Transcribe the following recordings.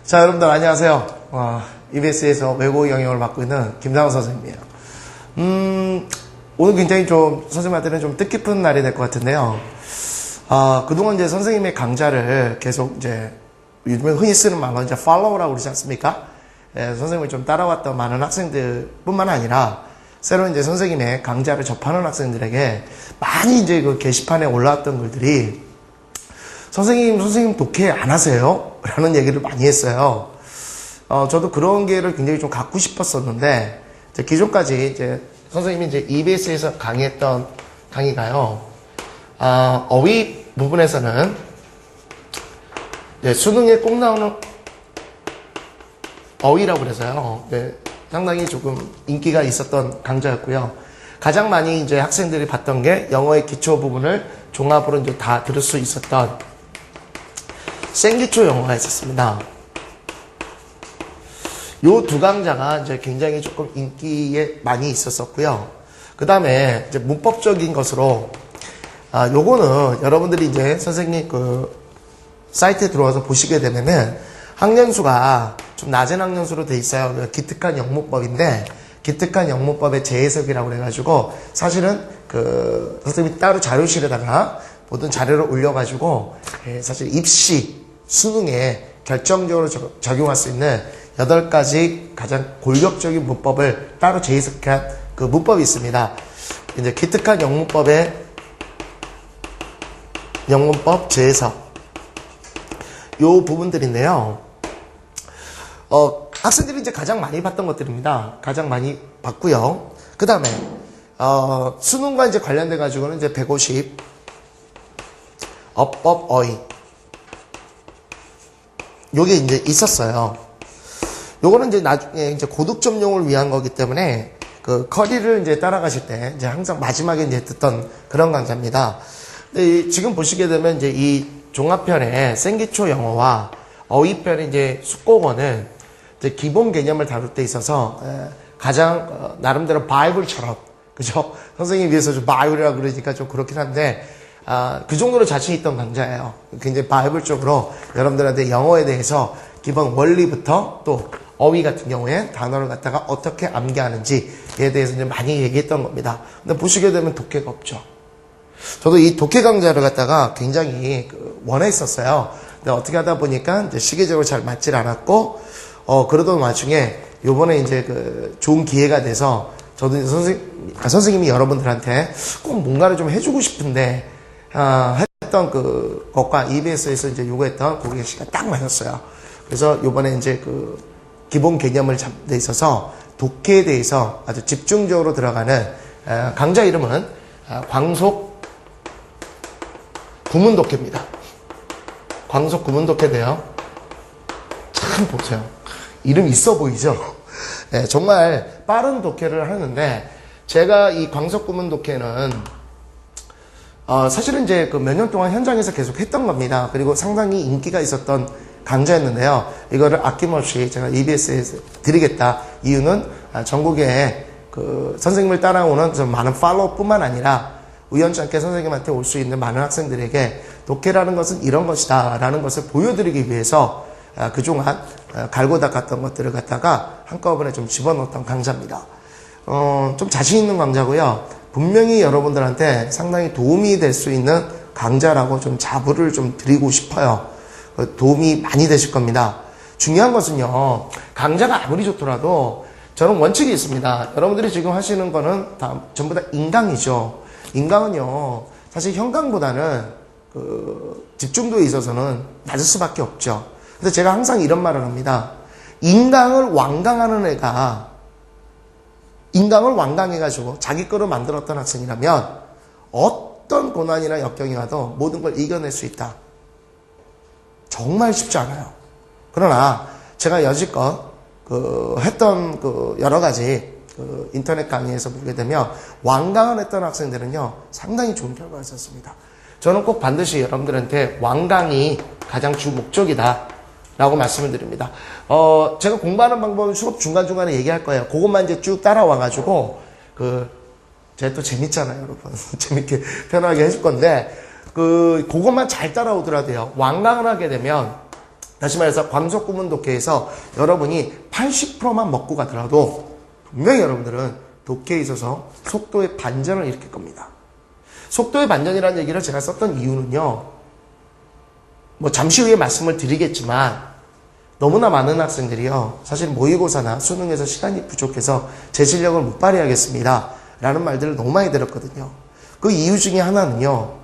자, 여러분들 안녕하세요. EBS에서 외국어 영역을 맡고 있는 김상훈 선생님이에요. 오늘 굉장히 좀 선생님한테는 좀 뜻깊은 날이 될 것 같은데요. 그동안 이제 선생님의 강좌를 계속 이제 요즘에 흔히 쓰는 말로 이제 follow라고 그러지 않습니까? 선생님을 좀 따라왔던 많은 학생들 뿐만 아니라 새로 이제 선생님의 강좌를 접하는 학생들에게 많이 이제 그 게시판에 올라왔던 글들이 선생님 독해 안 하세요? 라는 얘기를 많이 했어요. 저도 그런 기회를 굉장히 좀 갖고 싶었었는데, 이제 기존까지 이제 선생님이 이제 EBS에서 강의했던 강의가요, 어휘 부분에서는 수능에 꼭 나오는 어휘라고 그래서요, 상당히 조금 인기가 있었던 강좌였고요. 가장 많이 이제 학생들이 봤던 게 영어의 기초 부분을 종합으로 이제 다 들을 수 있었던 생기초 영어가 있었습니다. 요 두 강좌가 이제 굉장히 조금 인기에 많이 있었었고요. 그 다음에 이제 문법적인 것으로, 요거는 여러분들이 이제 선생님 그 사이트에 들어와서 보시게 되면은 학년수가 좀 낮은 학년수로 돼 있어요. 기특한 영문법인데, 기특한 영문법의 재해석이라고 그래가지고, 사실은 그 선생님이 따로 자료실에다가 모든 자료를 올려가지고, 사실 입시, 수능에 결정적으로 적용할 수 있는 8가지 가장 골격적인 문법을 따로 재해석한 그 문법이 있습니다. 이제 기특한 영문법의 영문법 재해석. 요 부분들인데요. 학생들이 이제 가장 많이 봤던 것들입니다. 가장 많이 봤고요. 그 다음에, 수능과 이제 관련돼가지고는 이제 150, 어법 어휘. 요게 이제 있었어요. 요거는 이제 나중에 이제 고득점용을 위한 거기 때문에 그 커리를 이제 따라가실 때 이제 항상 마지막에 이제 듣던 그런 강좌입니다. 근데 지금 보시게 되면 이제 이 종합편의 생기초 영어와 어휘편의 이제 숙고어는 이제 기본 개념을 다룰 때 있어서 가장 나름대로 바이블처럼, 그죠? 선생님이 위해서 좀 바이블이라고 그러니까 좀 그렇긴 한데, 그 정도로 자신 있던 강좌예요. 굉장히 바이블적으로 여러분들한테 영어에 대해서 기본 원리부터 또 어휘 같은 경우에 단어를 갖다가 어떻게 암기하는지에 대해서 이제 많이 얘기했던 겁니다. 근데 보시게 되면 독해가 없죠. 저도 이 독해 강좌를 갖다가 굉장히 원했었어요. 근데 어떻게 하다 보니까 이제 시기적으로 잘 맞질 않았고, 그러던 와중에 요번에 이제 그 좋은 기회가 돼서 저도 이제 선생님이 여러분들한테 꼭 뭔가를 좀 해주고 싶은데, 했던 그 것과 EBS에서 이제 요구했던 그게 시간 딱 맞았어요. 그래서 요번에 이제 그 기본 개념을 잡는 데 있어서 독해에 대해서 아주 집중적으로 들어가는 강좌 이름은 광속 구문 독해입니다. 광속 구문 독해인데요. 참 보세요. 이름 있어 보이죠? 정말 빠른 독해를 하는데, 제가 이 광속 구문 독해는 사실은 이제 그 몇 년 동안 현장에서 계속 했던 겁니다. 그리고 상당히 인기가 있었던 강좌였는데요. 이거를 아낌없이 제가 EBS에서 드리겠다. 이유는 전국에 그 선생님을 따라오는 좀 많은 팔로우뿐만 아니라 우연찮게 선생님한테 올 수 있는 많은 학생들에게 독해라는 것은 이런 것이다 라는 것을 보여드리기 위해서 그동안 갈고 닦았던 것들을 갖다가 한꺼번에 좀 집어넣었던 강좌입니다. 좀 자신 있는 강좌고요. 분명히 여러분들한테 상당히 도움이 될 수 있는 강좌라고 좀 자부를 좀 드리고 싶어요. 도움이 많이 되실 겁니다. 중요한 것은요, 강좌가 아무리 좋더라도 저는 원칙이 있습니다. 여러분들이 지금 하시는 거는 다 전부 다 인강이죠. 인강은요, 사실 현강보다는 그 집중도에 있어서는 낮을 수밖에 없죠. 근데 제가 항상 이런 말을 합니다. 인강을 완강하는 애가 인강을 완강해가지고 자기 거로 만들었던 학생이라면 어떤 고난이나 역경이 와도 모든 걸 이겨낼 수 있다. 정말 쉽지 않아요. 그러나 제가 여지껏 했던 여러 가지 인터넷 강의에서 보게 되면 완강을 했던 학생들은요, 상당히 좋은 결과가 있었습니다. 저는 꼭 반드시 여러분들한테 완강이 가장 주 목적이다 라고 말씀을 드립니다. 제가 공부하는 방법은 수업 중간중간에 얘기할 거예요. 그것만 이제 쭉 따라와가지고, 제가 또 재밌잖아요, 여러분. 재밌게 편하게 해줄 건데, 그것만 잘 따라오더라도요. 완강을 하게 되면 다시 말해서 광속구문 독해에서 여러분이 80%만 먹고 가더라도 분명히 여러분들은 독해에 있어서 속도의 반전을 일으킬 겁니다. 속도의 반전이라는 얘기를 제가 썼던 이유는요, 뭐 잠시 후에 말씀을 드리겠지만 너무나 많은 학생들이요, 사실 모의고사나 수능에서 시간이 부족해서 제 실력을 못 발휘하겠습니다 라는 말들을 너무 많이 들었거든요. 그 이유 중에 하나는요,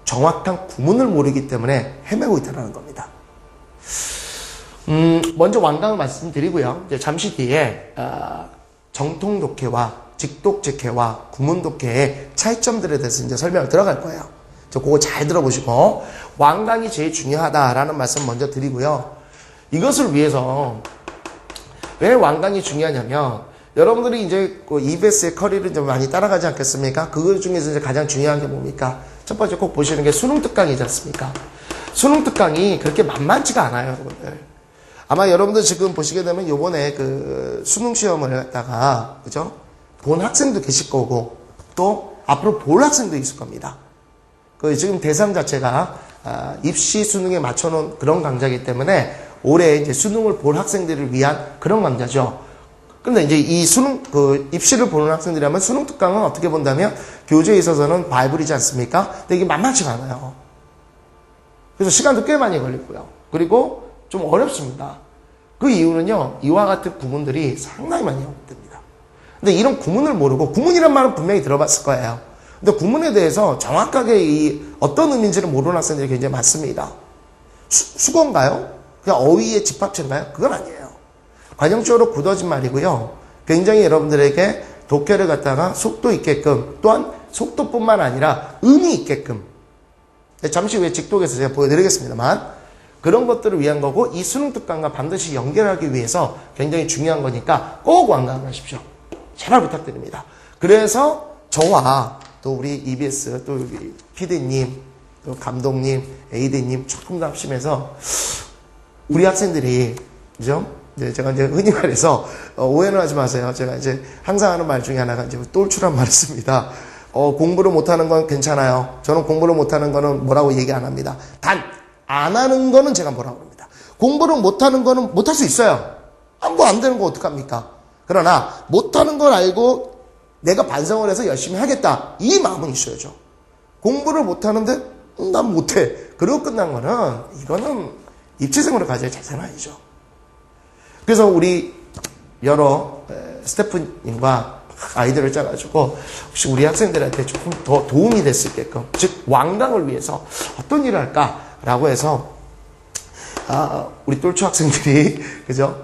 정확한 구문을 모르기 때문에 헤매고 있다는 겁니다. 먼저 완강을 말씀드리고요, 이제 잠시 뒤에 정통 독해와 직독 직해와 구문 독해의 차이점들에 대해서 이제 설명을 들어갈 거예요. 그거 잘 들어보시고, 완강이 제일 중요하다라는 말씀 먼저 드리고요. 이것을 위해서 왜 완강이 중요하냐면, 여러분들이 이제 그 EBS의 커리를 좀 많이 따라가지 않겠습니까? 그것 중에서 이제 가장 중요한 게 뭡니까? 첫 번째 꼭 보시는 게 수능 특강이지 않습니까? 수능 특강이 그렇게 만만치가 않아요, 여러분들. 아마 여러분들 지금 보시게 되면 요번에 그 수능 시험을 했다가, 그죠? 본 학생도 계실 거고, 또 앞으로 볼 학생도 있을 겁니다. 그 지금 대상 자체가 입시 수능에 맞춰놓은 그런 강좌이기 때문에 올해 이제 수능을 볼 학생들을 위한 그런 강좌죠. 근데 이제 이 수능, 입시를 보는 학생들이라면 수능 특강은 어떻게 본다면 교재에 있어서는 바이블이지 않습니까? 근데 이게 만만치가 않아요. 그래서 시간도 꽤 많이 걸리고요. 그리고 좀 어렵습니다. 그 이유는요, 이와 같은 구문들이 상당히 많이 어렵습니다. 근데 이런 구문을 모르고, 구문이란 말은 분명히 들어봤을 거예요. 근데 구문에 대해서 정확하게 이 어떤 의미인지를 모르는 학생들이 굉장히 많습니다. 수거인가요? 그냥 어휘의 집합체인가요? 그건 아니에요. 관용적으로 굳어진 말이고요. 굉장히 여러분들에게 독해를 갖다가 속도 있게끔, 또한 속도뿐만 아니라 의미 있게끔, 잠시 후에 직독에서 제가 보여드리겠습니다만, 그런 것들을 위한 거고, 이 수능 특강과 반드시 연결하기 위해서 굉장히 중요한 거니까 꼭 완강을 하십시오. 제발 부탁드립니다. 그래서 저와 또 우리 EBS, 또 우리 PD님, 또 감독님, AD님 조금 더 합심해서 우리 학생들이, 그죠? 제가 이제 흔히 말해서, 오해는 하지 마세요. 제가 이제 항상 하는 말 중에 하나가 이제 똘추란 말을 씁니다. 공부를 못하는 건 괜찮아요. 저는 공부를 못하는 거는 뭐라고 얘기 안 합니다. 단, 안 하는 거는 제가 뭐라고 합니다. 공부를 못하는 거는 못할 수 있어요. 뭐 안 되는 거 어떡합니까? 그러나 못하는 걸 알고 내가 반성을 해서 열심히 하겠다, 이 마음은 있어야죠. 공부를 못하는데 난 못해, 그러고 끝난 거는, 이거는 입시생으로 가져야 자세는 아니죠. 그래서 우리 여러 스태프님과 아이디어를 짜가지고 혹시 우리 학생들한테 조금 더 도움이 될 수 있게끔, 즉 완강을 위해서 어떤 일을 할까라고 해서 우리 똘추 학생들이, 그죠?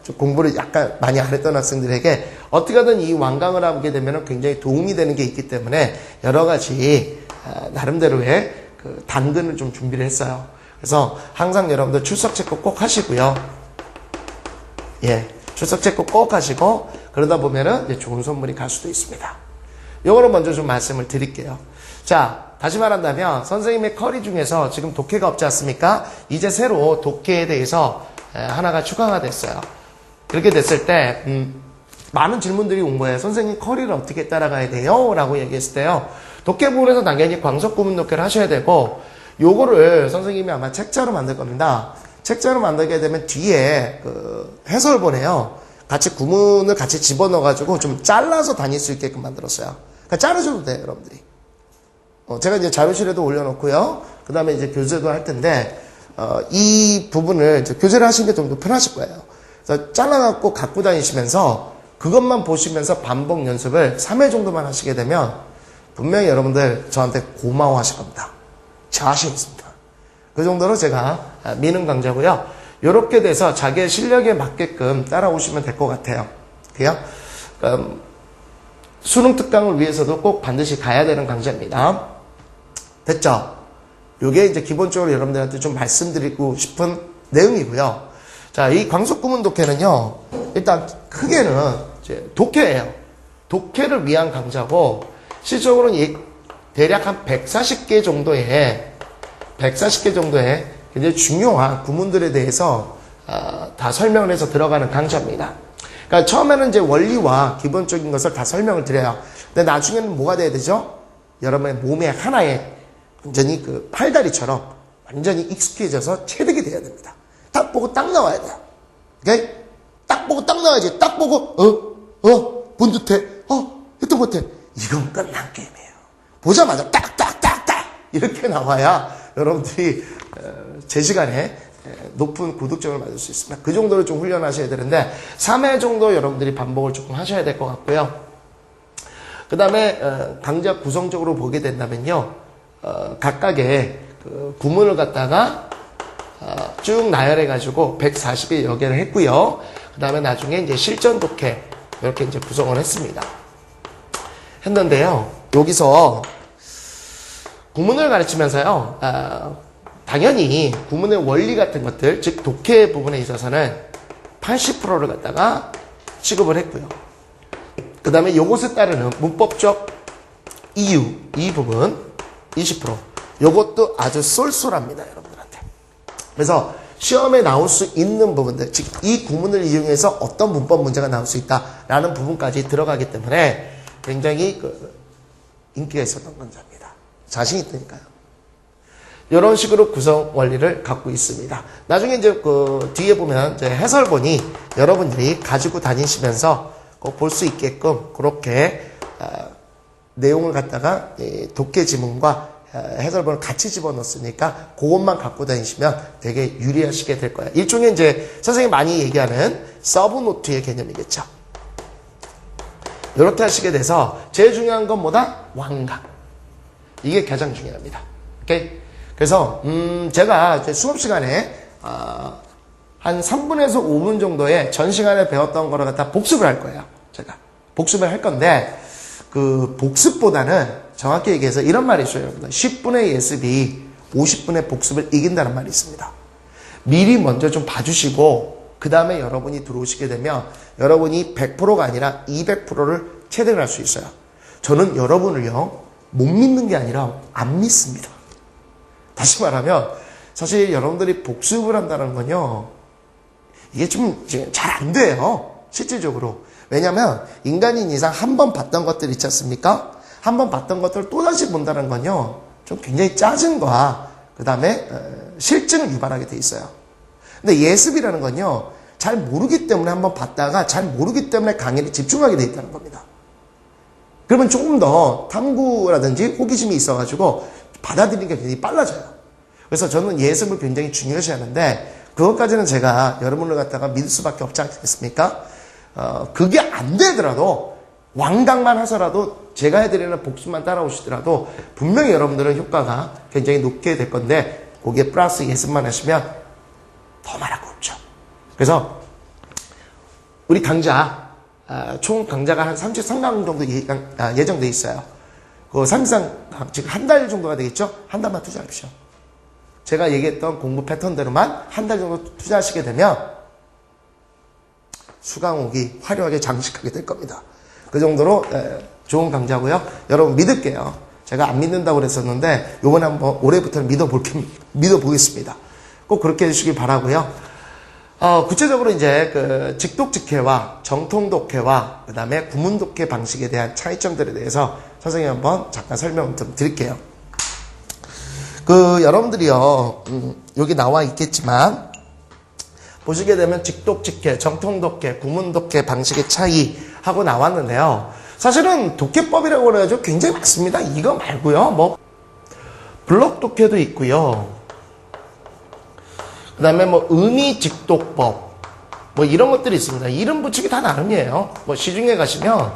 좀 공부를 약간 많이 안 했던 학생들에게 어떻게든 이 완강을 하게 되면 굉장히 도움이 되는 게 있기 때문에 여러 가지 나름대로의 그 당근을 좀 준비를 했어요. 그래서 항상 여러분들 출석 체크 꼭 하시고요. 예, 출석 체크 꼭 하시고, 그러다 보면은 이제 좋은 선물이 갈 수도 있습니다. 요거는 먼저 좀 말씀을 드릴게요. 자, 다시 말한다면 선생님의 커리 중에서 지금 독해가 없지 않습니까? 이제 새로 독해에 대해서 하나가 추가가 됐어요. 그렇게 됐을 때 많은 질문들이 온 거예요. 선생님 커리를 어떻게 따라가야 돼요? 라고 얘기했을 때요, 독해 부분에서 당연히 광속구문 독해를 하셔야 되고, 요거를 선생님이 아마 책자로 만들 겁니다. 책자로 만들게 되면 뒤에 그 해설본에요, 같이 구문을 같이 집어넣어가지고 좀 잘라서 다닐 수 있게끔 만들었어요. 그러니까 자르셔도 돼요, 여러분들이. 제가 이제 자료실에도 올려놓고요. 그 다음에 이제 교재도 할 텐데, 이 부분을 이제 교재를 하시는 게 좀 더 편하실 거예요. 그래서 잘라갖고 갖고 다니시면서 그것만 보시면서 반복 연습을 3회 정도만 하시게 되면 분명히 여러분들 저한테 고마워 하실 겁니다. 자신 있습니다. 그 정도로 제가 미는 강좌고요. 이렇게 돼서 자기의 실력에 맞게끔 따라오시면 될 것 같아요. 그래요? 수능 특강을 위해서도 꼭 반드시 가야 되는 강좌입니다. 됐죠? 요게 이제 기본적으로 여러분들한테 좀 말씀드리고 싶은 내용이고요. 자, 이 광속구문 독해는요, 일단 크게는 이제 독해예요. 독해를 위한 강좌고, 실질적으로는 대략 한 140개 정도의 굉장히 중요한 구문들에 대해서 다 설명을 해서 들어가는 강좌입니다. 그러니까 처음에는 이제 원리와 기본적인 것을 다 설명을 드려요. 근데 나중에는 뭐가 돼야 되죠? 여러분의 몸의 하나에 완전히 그 팔다리처럼 완전히 익숙해져서 체득이 돼야 됩니다. 딱 보고 딱 나와야 돼요. 오케이? 딱 보고 딱 나와야지. 딱 보고 본 듯해. 했던 것 같아. 이건 끝난 게임이에요. 보자마자 딱딱딱딱 이렇게 나와야 여러분들이 제 시간에 높은 고득점을 맞을 수 있습니다. 그 정도로 좀 훈련하셔야 되는데 3회 정도 여러분들이 반복을 조금 하셔야 될 것 같고요. 그 다음에 강좌 구성적으로 보게 된다면요. 각각의 그 구문을 갖다가 쭉 나열해가지고 140일 여개를 했고요. 그 다음에 나중에 이제 실전 독해 이렇게 이제 구성을 했는데요. 여기서 구문을 가르치면서요. 당연히 구문의 원리 같은 것들, 즉 독해 부분에 있어서는 80%를 갖다가 취급을 했고요. 그 다음에 요것에 따르는 문법적 이유, 이 부분 20%. 요것도 아주 쏠쏠합니다, 여러분들한테. 그래서 시험에 나올 수 있는 부분들, 즉 이 구문을 이용해서 어떤 문법 문제가 나올 수 있다라는 부분까지 들어가기 때문에 굉장히 인기가 있었던 강좌입니다. 자신 있으니까요. 이런 식으로 구성 원리를 갖고 있습니다. 나중에 이제 뒤에 보면 이제 해설본이 여러분들이 가지고 다니시면서 꼭 볼 수 있게끔 그렇게 내용을 갖다가 독해 지문과 해설본을 같이 집어넣었으니까 그것만 갖고 다니시면 되게 유리하시게 될 거예요. 일종의 이제 선생님이 많이 얘기하는 서브노트의 개념이겠죠. 이렇게 하시게 돼서 제일 중요한 건 뭐다? 완강. 이게 가장 중요합니다. 오케이? 그래서 제가 이제 수업 시간에 한 3분에서 5분 정도의 전 시간에 배웠던 거를 갖다 복습을 할 거예요. 제가 복습을 할 건데 그 복습보다는 정확히 얘기해서 이런 말이 있어요. 10분의 예습이 50분의 복습을 이긴다는 말이 있습니다. 미리 먼저 좀 봐주시고 그 다음에 여러분이 들어오시게 되면 여러분이 100%가 아니라 200%를 체득을 할 수 있어요. 저는 여러분을요 못 믿는 게 아니라 안 믿습니다. 다시 말하면 사실 여러분들이 복습을 한다는 건요 이게 좀 잘 안 돼요. 실질적으로. 왜냐하면 인간인 이상 한 번 봤던 것들 있지 않습니까? 한 번 봤던 것들을 또다시 본다는 건요 좀 굉장히 짜증과 그 다음에 실증을 유발하게 돼 있어요. 근데 예습이라는 건요 잘 모르기 때문에 한번 봤다가 잘 모르기 때문에 강의를 집중하게 돼 있다는 겁니다. 그러면 조금 더 탐구라든지 호기심이 있어가지고 받아들이는 게 굉장히 빨라져요. 그래서 저는 예습을 굉장히 중요시 하는데 그것까지는 제가 여러분을 갖다가 믿을 수밖에 없지 않겠습니까? 그게 안 되더라도 왕강만 하서라도 제가 해드리는 복습만 따라오시더라도 분명히 여러분들은 효과가 굉장히 높게 될 건데 거기에 플러스 예습만 하시면 더 말할 거 없죠. 그래서 우리 강좌 총 강좌가 한 33강 정도 예정돼 있어요. 그 33강 지금 한 달 정도가 되겠죠? 한 달만 투자하십시오. 제가 얘기했던 공부 패턴대로만 한 달 정도 투자하시게 되면 수강옥이 화려하게 장식하게 될 겁니다. 그 정도로 좋은 강좌고요. 여러분 믿을게요. 제가 안 믿는다고 그랬었는데 요번에 한번 올해부터는 믿어보겠습니다. 꼭 그렇게 해주시기 바라고요. 구체적으로 이제 그 직독직해와 정통독해와 그 다음에 구문독해 방식에 대한 차이점들에 대해서 선생님이 한번 잠깐 설명 좀 드릴게요. 여러분들이요 여기 나와 있겠지만 보시게 되면 직독직해, 정통독해, 구문독해 방식의 차이 하고 나왔는데요. 사실은 독해법이라고 그래가지고 굉장히 많습니다. 이거 말고요. 뭐 블록독해도 있고요. 그 다음에 뭐 의미직독법 뭐 이런 것들이 있습니다. 이름 붙이기 다 나름이에요. 뭐 시중에 가시면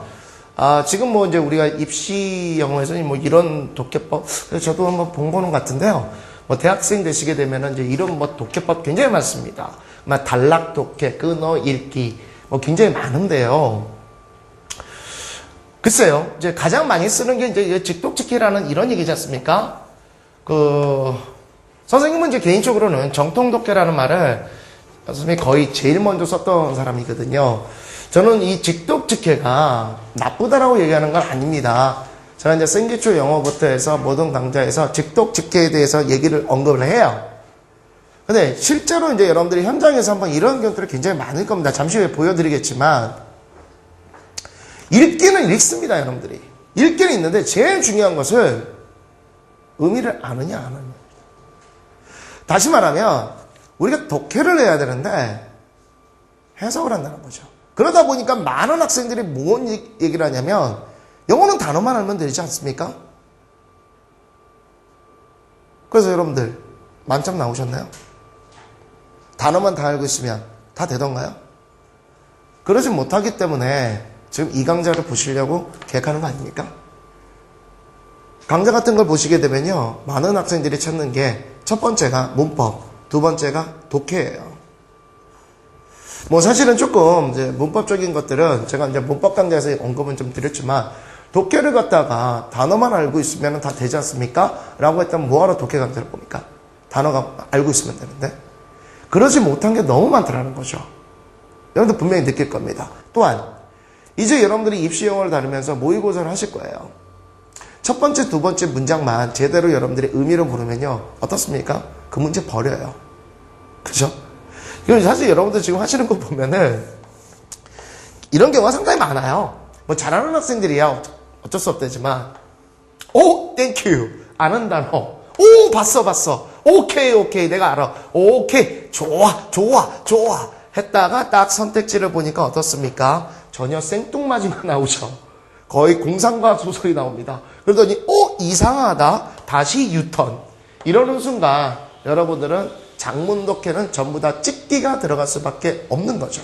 지금 뭐 이제 우리가 입시 영어에서는 뭐 이런 독해법 저도 한번 본 거는 같은데요. 뭐 대학생 되시게 되면은 이제 이런 뭐 독해법 굉장히 많습니다. 막 단락 독해, 끊어 읽기 뭐 굉장히 많은데요. 글쎄요. 이제 가장 많이 쓰는 게 이제 직독직해라는 이런 얘기지 않습니까? 선생님은 이제 개인적으로는 정통독해라는 말을 선생님이 거의 제일 먼저 썼던 사람이거든요. 저는 이 직독직해가 나쁘다라고 얘기하는 건 아닙니다. 제가 이제 생기초 영어부터 해서 모든 강좌에서 직독직해에 대해서 얘기를 언급을 해요. 근데 실제로 이제 여러분들이 현장에서 한번 이런 경우들이 굉장히 많을 겁니다. 잠시 후에 보여드리겠지만 읽기는 읽습니다, 여러분들이. 읽기는 있는데 제일 중요한 것은 의미를 아느냐 안 아느냐. 다시 말하면 우리가 독해를 해야 되는데 해석을 한다는 거죠. 그러다 보니까 많은 학생들이 뭔 얘기를 하냐면 영어는 단어만 알면 되지 않습니까? 그래서 여러분들 만점 나오셨나요? 단어만 다 알고 있으면 다 되던가요? 그러지 못하기 때문에 지금 이 강좌를 보시려고 계획하는 거 아닙니까? 강좌 같은 걸 보시게 되면요, 많은 학생들이 찾는 게 첫 번째가 문법, 두 번째가 독해예요. 뭐 사실은 조금 이제 문법적인 것들은 제가 이제 문법 강좌에서 언급은 좀 드렸지만 독해를 갖다가 단어만 알고 있으면 다 되지 않습니까? 라고 했다면 뭐하러 독해 강좌를 봅니까? 단어가 알고 있으면 되는데 그러지 못한 게 너무 많더라는 거죠. 여러분들 분명히 느낄 겁니다. 또한 이제 여러분들이 입시 영어를 다루면서 모의고사를 하실 거예요. 첫 번째, 두 번째 문장만 제대로 여러분들의 의미를 모르면요, 어떻습니까? 그 문제 버려요. 그죠? 이건 사실 여러분들 지금 하시는 거 보면은 이런 경우가 상당히 많아요. 뭐 잘하는 학생들이야 어쩔 수 없다지만, 오, 땡큐. 아는 단어. 오, 봤어. 오케이. 내가 알아. 오케이. 좋아. 했다가 딱 선택지를 보니까 어떻습니까? 전혀 생뚱맞이만 나오죠. 거의 공상과학 소설이 나옵니다. 그러더니 이상하다. 다시 유턴. 이러는 순간 여러분들은 장문 독해는 전부 다 찍기가 들어갈 수밖에 없는 거죠.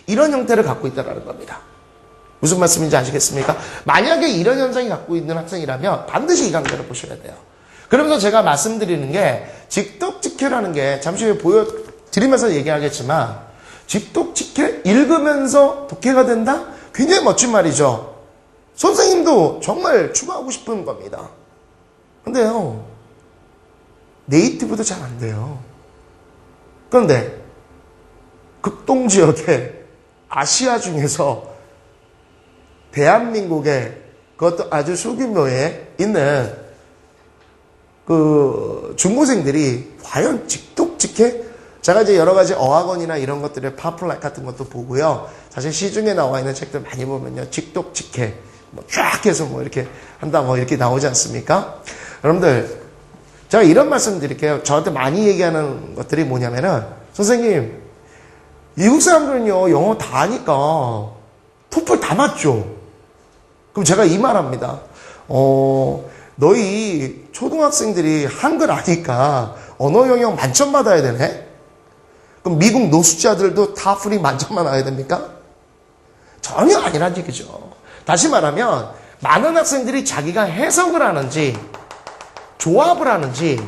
이런 형태를 갖고 있다는 겁니다. 무슨 말씀인지 아시겠습니까? 만약에 이런 현상이 갖고 있는 학생이라면 반드시 이 강좌를 보셔야 돼요. 그러면서 제가 말씀드리는 게 직독직해라는 게 잠시 후에 보여드리면서 얘기하겠지만 직독직해 읽으면서 독해가 된다? 굉장히 멋진 말이죠. 선생님도 정말 추구하고 싶은 겁니다. 근데요, 네이티브도 잘 안 돼요. 그런데 극동지역에 아시아 중에서 대한민국에 그것도 아주 소규모에 있는 그 중고생들이 과연 직독직해? 제가 이제 여러 가지 어학원이나 이런 것들의 파플라이트 같은 것도 보고요. 사실 시중에 나와 있는 책들 많이 보면요, 직독직해 뭐 쫙 해서 뭐 이렇게 한다 뭐 이렇게 나오지 않습니까? 여러분들 제가 이런 말씀 드릴게요. 저한테 많이 얘기하는 것들이 뭐냐면은, 선생님 미국 사람들은요 영어 다 하니까 토플 다 맞죠? 그럼 제가 이 말합니다. 너희 초등학생들이 한글 아니까 언어 영역 만점 받아야 되네? 그럼 미국 노숙자들도 타플이 만점만 와야 됩니까? 전혀 아니란 얘기죠. 다시 말하면 많은 학생들이 자기가 해석을 하는지 조합을 하는지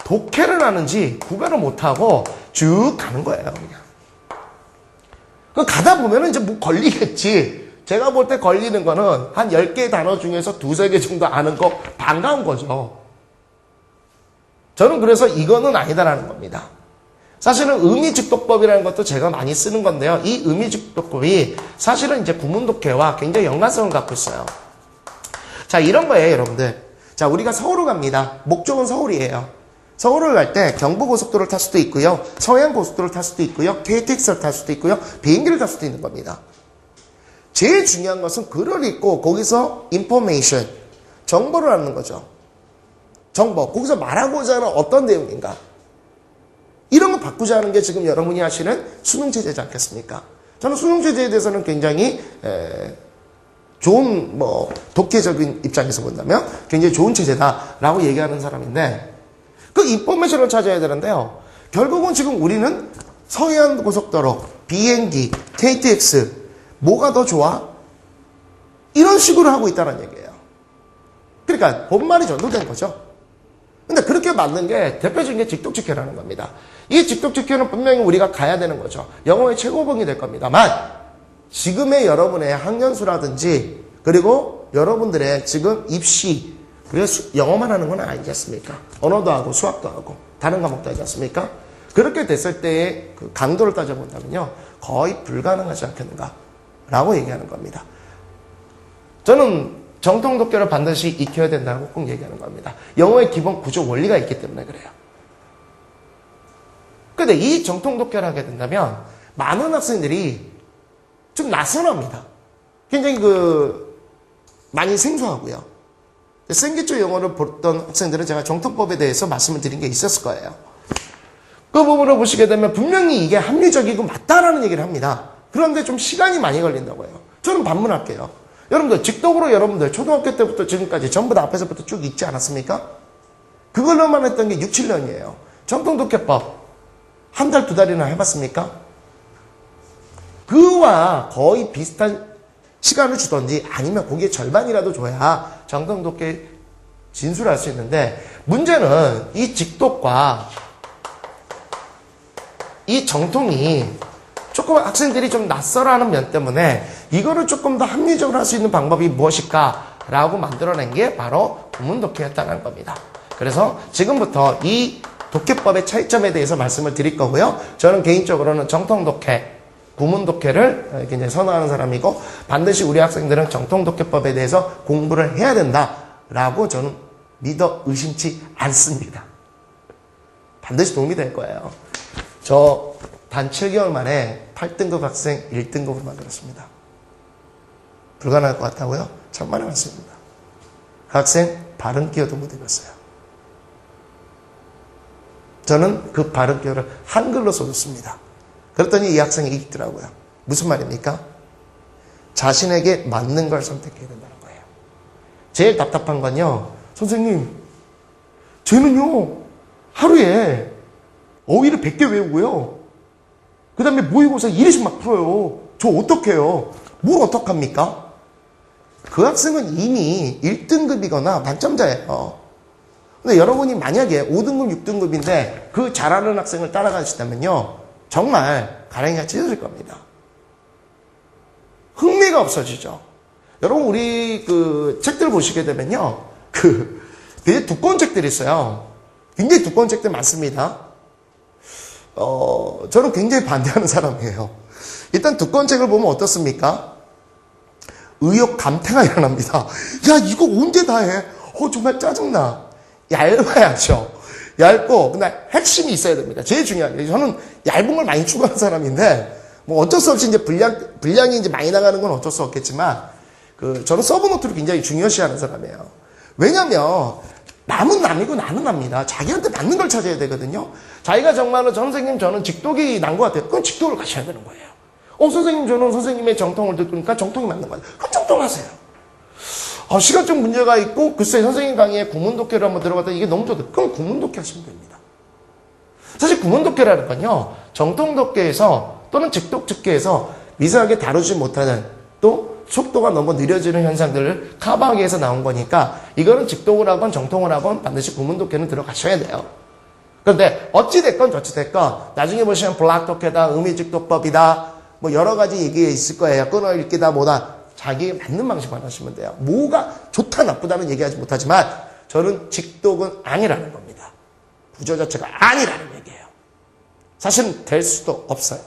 독해를 하는지 구별을 못하고 쭉 가는 거예요. 그냥 가다 보면 이제 뭐 걸리겠지. 제가 볼 때 걸리는 거는 한 10개의 단어 중에서 2-3개 정도 아는 거 반가운 거죠. 저는 그래서 이거는 아니다라는 겁니다. 사실은 의미직독법이라는 것도 제가 많이 쓰는 건데요. 이 의미직독법이 사실은 이제 구문독해와 굉장히 연관성을 갖고 있어요. 자, 이런 거예요, 여러분들. 자, 우리가 서울을 갑니다. 목적은 서울이에요. 서울을 갈 때 경부고속도로를 탈 수도 있고요. 서해안고속도로를 탈 수도 있고요. KTX를 탈 수도 있고요. 비행기를 탈 수도 있는 겁니다. 제일 중요한 것은 글을 읽고 거기서 information, 정보를 얻는 거죠. 정보, 거기서 말하고자 하는 어떤 내용인가. 이런 거 바꾸자 하는 게 지금 여러분이 하시는 수능체제지 않겠습니까? 저는 수능체제에 대해서는 굉장히 좋은 독해적인 입장에서 본다면 굉장히 좋은 체제다라고 얘기하는 사람인데, 그 인포메이션을 찾아야 되는데요. 결국은 지금 우리는 서해안고속도로, 비행기, KTX 뭐가 더 좋아? 이런 식으로 하고 있다는 얘기예요. 그러니까 본말이 전도된 거죠. 근데 그렇게 맞는 게 대표적인 게 직독직해라는 겁니다. 이 직독직해는 분명히 우리가 가야 되는 거죠. 영어의 최고봉이 될 겁니다만 지금의 여러분의 학년수라든지 그리고 여러분들의 지금 입시, 그래서 영어만 하는 건 아니겠습니까? 언어도 하고 수학도 하고 다른 과목도 하지 않습니까? 그렇게 됐을 때의 그 강도를 따져본다면요, 거의 불가능하지 않겠는가라고 얘기하는 겁니다. 저는 정통독해를 반드시 익혀야 된다고 꼭 얘기하는 겁니다. 영어의 기본 구조 원리가 있기 때문에 그래요. 근데 이 정통독해를 하게 된다면 많은 학생들이 좀 낯선합니다. 굉장히 많이 생소하고요. 생기초 영어를 보던 학생들은 제가 정통법에 대해서 말씀을 드린 게 있었을 거예요. 그 부분을 보시게 되면 분명히 이게 합리적이고 맞다라는 얘기를 합니다. 그런데 좀 시간이 많이 걸린다고 해요. 저는 반문할게요. 여러분들 직독으로 여러분들 초등학교 때부터 지금까지 전부 다 앞에서부터 쭉 읽지 않았습니까? 그걸로만 했던 게 6, 7년이에요. 정통독해법 한 달, 두 달이나 해봤습니까? 그와 거의 비슷한 시간을 주던지 아니면 거기에 절반이라도 줘야 정통독해 진술할 수 있는데, 문제는 이 직독과 이 정통이 조금 학생들이 좀 낯설어하는 면 때문에 이거를 조금 더 합리적으로 할 수 있는 방법이 무엇일까 라고 만들어낸 게 바로 구문독해였다는 겁니다. 그래서 지금부터 이 독해법의 차이점에 대해서 말씀을 드릴 거고요. 저는 개인적으로는 정통독해, 구문독해를 굉장히 선호하는 사람이고, 반드시 우리 학생들은 정통독해법에 대해서 공부를 해야 된다라고 저는 믿어 의심치 않습니다. 반드시 도움이 될 거예요. 저 단 7개월 만에 8등급 학생 1등급으로 만들었습니다. 불가능할 것 같다고요? 천만에 맞습니다. 그 학생 발음 기어도 못 읽었어요. 저는 그 발음 기어를 한글로 써줬습니다. 그랬더니 이 학생이 읽더라고요. 무슨 말입니까? 자신에게 맞는 걸 선택해야 된다는 거예요. 제일 답답한 건요, 선생님, 쟤는요 하루에 어휘를 100개 외우고요, 그 다음에 모의고사 1회씩 막 풀어요. 저 어떡해요? 뭘 어떡합니까? 그 학생은 이미 1등급이거나 만점자예요. 근데 여러분이 만약에 5등급, 6등급인데 그 잘하는 학생을 따라가시다면요, 정말 가랭이가 찢어질 겁니다. 흥미가 없어지죠. 여러분, 우리 그 책들 보시게 되면요, 되게 두꺼운 책들이 있어요. 굉장히 두꺼운 책들 많습니다. 저는 굉장히 반대하는 사람이에요. 일단 두꺼운 책을 보면 어떻습니까? 의욕 감퇴가 일어납니다. 야, 이거 언제 다 해? 정말 짜증나. 얇아야죠. 얇고, 근데 핵심이 있어야 됩니다. 제일 중요한 게, 저는 얇은 걸 많이 추구하는 사람인데, 뭐 어쩔 수 없이 이제 분량이 이제 많이 나가는 건 어쩔 수 없겠지만, 저는 서브노트를 굉장히 중요시하는 사람이에요. 왜냐면, 남은 남이고 나는 납니다. 자기한테 맞는 걸 찾아야 되거든요. 자기가 정말로 선생님 저는 직독이 난 것 같아요. 그럼 직독을 가셔야 되는 거예요. 선생님 저는 선생님의 정통을 듣으니까 정통이 맞는 거예요. 그럼 정통하세요. 시간적 문제가 있고 글쎄 선생님 강의에 구문독해를 한번 들어봤더니 이게 너무 좋다. 그럼 구문독해 하시면 됩니다. 사실 구문독해라는 건요, 정통독해에서 또는 직독특해에서 미세하게 다루지 못하는, 또 속도가 너무 느려지는 현상들을 커버하기 위해서 나온 거니까 이거는 직독을 하건 정통을 하건 반드시 구문독해는 들어가셔야 돼요. 그런데 어찌됐건 저찌됐건 나중에 보시면 블락독해다, 의미직독법이다, 뭐 여러 가지 얘기가 있을 거예요. 끊어읽기다 뭐다. 자기에 맞는 방식만 하시면 돼요. 뭐가 좋다 나쁘다는 얘기하지 못하지만 저는 직독은 아니라는 겁니다. 구조 자체가 아니라는 얘기예요. 사실은 될 수도 없어요.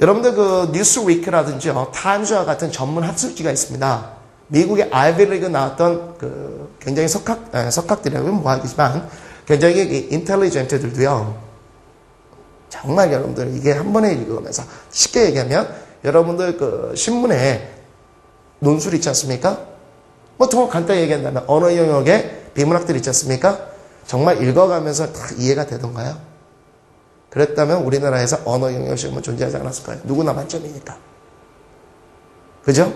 여러분들 그 뉴스위크라든지요, 타임즈와 같은 전문 학술지가 있습니다. 미국의 아이비리그 나왔던 그 굉장히 석학들이라고 뭐하겠지만 굉장히 인텔리전트들도요, 정말 여러분들 이게 한 번에 읽으면서 쉽게 얘기하면 여러분들 그 신문에 논술 있지 않습니까? 뭐 더 간단히 얘기한다면 언어 영역의 비문학들 있지 않습니까? 정말 읽어가면서 다 이해가 되던가요? 그랬다면 우리나라에서 언어 영역 시험은 존재하지 않았을까요? 누구나 만점이니까. 그죠?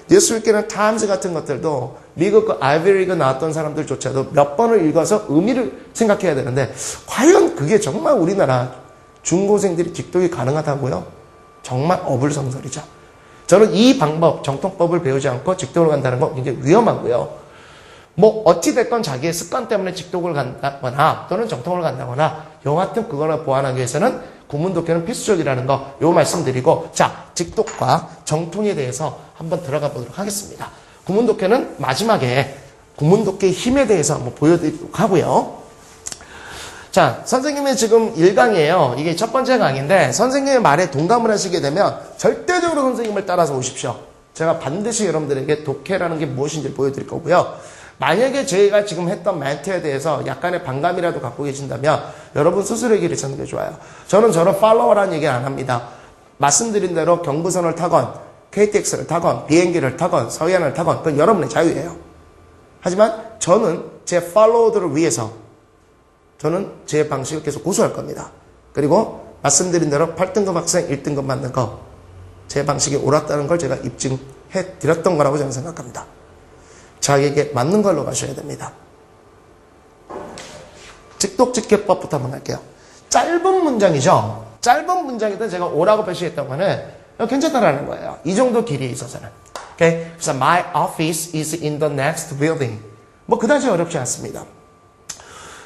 뉴스위크나 타임즈 같은 것들도 미국 그 아이비리그 나왔던 사람들조차도 몇 번을 읽어서 의미를 생각해야 되는데, 과연 그게 정말 우리나라 중고생들이 직독이 가능하다고요? 정말 어불성설이죠. 저는 이 방법, 정통법을 배우지 않고 직독을 간다는 건 굉장히 위험하고요. 뭐 어찌됐건 자기의 습관 때문에 직독을 간다거나 또는 정통을 간다거나 여하튼 그거를 보완하기 위해서는 구문독해는 필수적이라는 거, 요 말씀드리고, 자, 직독과 정통에 대해서 한번 들어가 보도록 하겠습니다. 구문독해는 마지막에 구문독해의 힘에 대해서 한번 보여드리도록 하고요. 자, 선생님의 지금 1강이에요. 이게 첫 번째 강인데, 선생님의 말에 동감을 하시게 되면 절대적으로 선생님을 따라서 오십시오. 제가 반드시 여러분들에게 독해라는 게 무엇인지 보여드릴 거고요. 만약에 저희가 지금 했던 멘트에 대해서 약간의 반감이라도 갖고 계신다면 여러분 스스로에게 찾는 게 좋아요. 저는 팔로워라는 얘기 안 합니다. 말씀드린 대로 경부선을 타건 KTX를 타건 비행기를 타건 서해안을 타건 그건 여러분의 자유예요. 하지만 저는 제 팔로워들을 위해서 저는 제 방식을 계속 고수할 겁니다. 그리고 말씀드린 대로 8등급 학생 1등급 맞는 거 제 방식이 옳았다는 걸 제가 입증해 드렸던 거라고 저는 생각합니다. 자기에게 맞는 걸로 가셔야 됩니다. 직독직계법부터 한번 할게요. 짧은 문장이죠. 짧은 문장이든 제가 오라고 표시했던 거는 괜찮다라는 거예요. 이 정도 길이에 있어서는. Okay? 그래서 my office is in the next building. 뭐 그다지 어렵지 않습니다.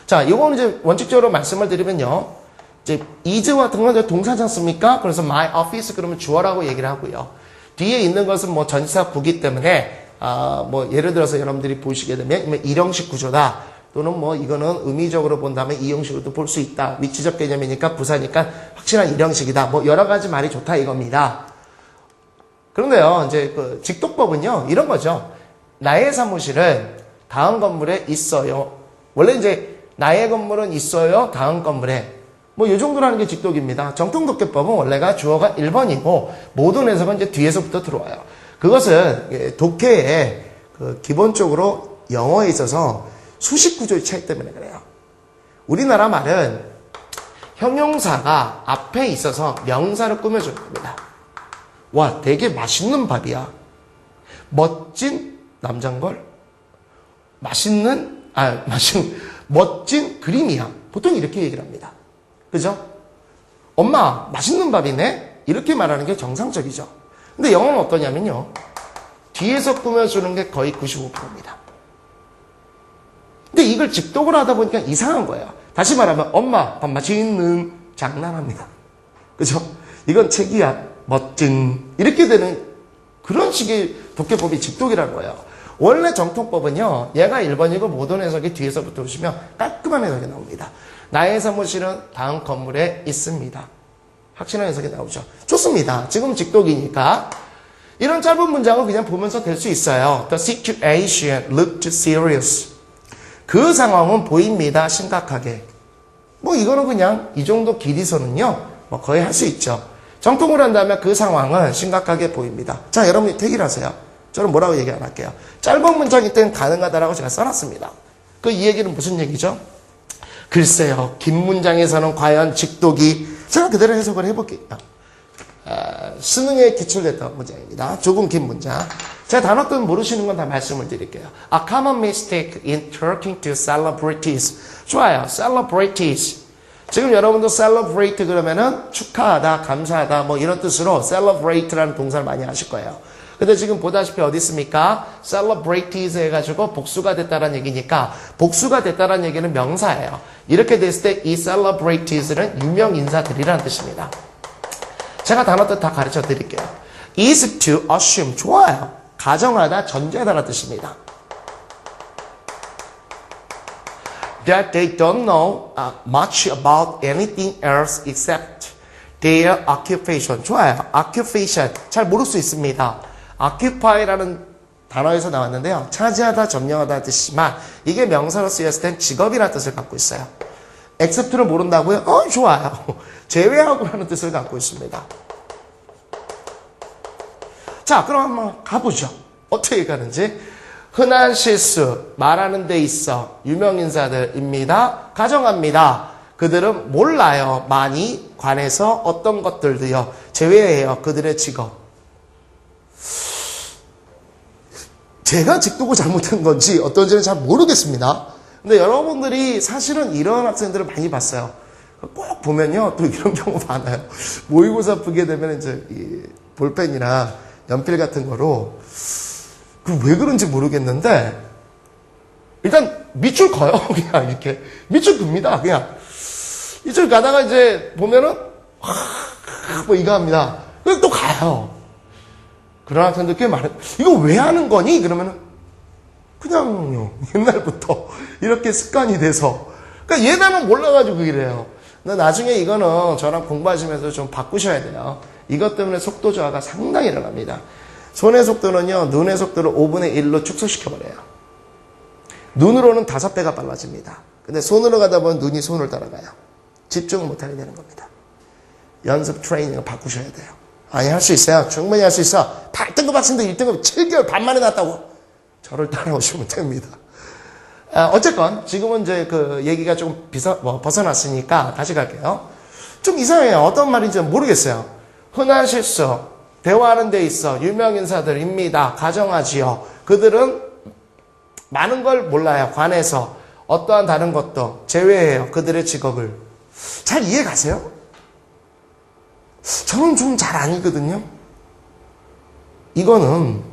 자, 이거는 이제 원칙적으로 말씀을 드리면요. 이제 is와 등은 동사지 않습니까? 그래서 my office 그러면 주어라고 얘기를 하고요. 뒤에 있는 것은 뭐 전치사 구기 때문에 뭐 예를 들어서 여러분들이 보시게 되면 일형식 구조다. 또는 뭐 이거는 의미적으로 본다면 이형식으로도 볼 수 있다. 위치적 개념이니까 부사니까 확실한 일형식이다. 뭐 여러 가지 말이 좋다 이겁니다. 그런데요, 이제 그 직독법은요 이런 거죠. 나의 사무실은 다음 건물에 있어요. 원래 이제 나의 건물은 있어요. 다음 건물에. 뭐 이 정도라는 게 직독입니다. 정통독해법은 원래가 주어가 1번이고 모든 해석은 이제 뒤에서부터 들어와요. 그것은 독해에 그 기본적으로 영어에 있어서 수식 구조의 차이 때문에 그래요. 우리나라 말은 형용사가 앞에 있어서 명사를 꾸며주는 겁니다. 와, 되게 맛있는 밥이야. 멋진 남잔걸? 멋진 그림이야. 보통 이렇게 얘기를 합니다. 그죠? 엄마, 맛있는 밥이네? 이렇게 말하는 게 정상적이죠. 근데 영어는 어떠냐면요. 뒤에서 꾸며주는 게 거의 95%입니다. 근데 이걸 직독을 하다 보니까 이상한 거예요. 다시 말하면 엄마, 밥 맛있는 장난합니다. 그죠? 이건 책이야. 멋진. 이렇게 되는 그런 식의 독해법이 직독이라는 거예요. 원래 정통법은요. 얘가 1번이고 모든 해석이 뒤에서부터 오시면 깔끔한 해석이 나옵니다. 나의 사무실은 다음 건물에 있습니다. 확실한 해석이 나오죠. 좋습니다. 지금 직독이니까 이런 짧은 문장은 그냥 보면서 될 수 있어요. The situation looked serious. 그 상황은 보입니다. 심각하게. 뭐 이거는 그냥 이 정도 길이서는요. 뭐 거의 할 수 있죠. 정통을 한다면 그 상황은 심각하게 보입니다. 자, 여러분이 택일 하세요. 저는 뭐라고 얘기 안 할게요. 짧은 문장일 땐 가능하다라고 제가 써놨습니다. 그 이 얘기는 무슨 얘기죠? 글쎄요. 긴 문장에서는 과연 직독이 제가 그대로 해석을 해볼게요. 수능에 기출됐던 문장입니다. 조금 긴 문장. 제가 단어들 모르시는 건 다 말씀을 드릴게요. A common mistake in talking to celebrities. 좋아요. celebrities. 지금 여러분도 celebrate 그러면은 축하하다, 감사하다 뭐 이런 뜻으로 celebrate라는 동사를 많이 하실 거예요. 근데 지금 보다시피 어디 있습니까? celebrities 해가지고 복수가 됐다는 얘기니까 복수가 됐다는 얘기는 명사예요. 이렇게 됐을 때 이 celebrates는 유명 인사들이라는 뜻입니다. 제가 단어들 다 가르쳐 드릴게요. is to assume. 좋아요. 가정하다, 전제하다는 뜻입니다. That they don't know much about anything else except their occupation. 좋아요. occupation. 잘 모를 수 있습니다. occupy라는 단어에서 나왔는데요. 차지하다, 점령하다 뜻이지만 이게 명사로 쓰였을 땐 직업이라는 뜻을 갖고 있어요. except를 모른다고요? 좋아요. 제외하고라는 뜻을 갖고 있습니다. 자, 그럼 한번 가보죠. 어떻게 가는지. 흔한 실수, 말하는 데 있어 유명인사들입니다. 가정합니다. 그들은 몰라요. 많이 관해서 어떤 것들도요. 제외해요. 그들의 직업. 제가 직독을 잘못한 건지 어떤지는 잘 모르겠습니다. 근데 여러분들이 사실은 이런 학생들을 많이 봤어요. 꼭 보면요. 또 이런 경우 많아요. 모의고사 보게 되면 이제 이 볼펜이나 연필 같은 거로 왜 그런지 모르겠는데 일단 밑줄 커요. 그냥 이렇게 밑줄 큽니다. 그냥 밑줄 가다가 이제 보면은 뭐 이거 합니다. 그래서 또 가요. 그런 학생들 꽤 많아요. 이거 왜 하는 거니? 그러면은 그냥요. 옛날부터 이렇게 습관이 돼서. 그러니까 얘네만 몰라가지고 이래요. 근데 나중에 이거는 저랑 공부하시면서 좀 바꾸셔야 돼요. 이것 때문에 속도 저하가 상당히 일어납니다. 손의 속도는요, 눈의 속도를 5분의 1로 축소시켜버려요. 눈으로는 5배가 빨라집니다. 근데 손으로 가다 보면 눈이 손을 따라가요. 집중을 못하게 되는 겁니다. 연습 트레이닝을 바꾸셔야 돼요. 아니, 할 수 있어요. 충분히 할 수 있어. 8등급 학생들 1등급 7개월 반 만에 났다고. 저를 따라오시면 됩니다. 어쨌건, 지금은 이제 그 얘기가 좀 벗어났으니까 다시 갈게요. 좀 이상해요. 어떤 말인지 모르겠어요. 흔한 실수, 대화하는 데 있어 유명인사들입니다. 가정하지요. 그들은 많은 걸 몰라요. 관해서 어떠한 다른 것도 제외해요. 그들의 직업을. 잘 이해 가세요? 저는 좀 잘 아니거든요. 이거는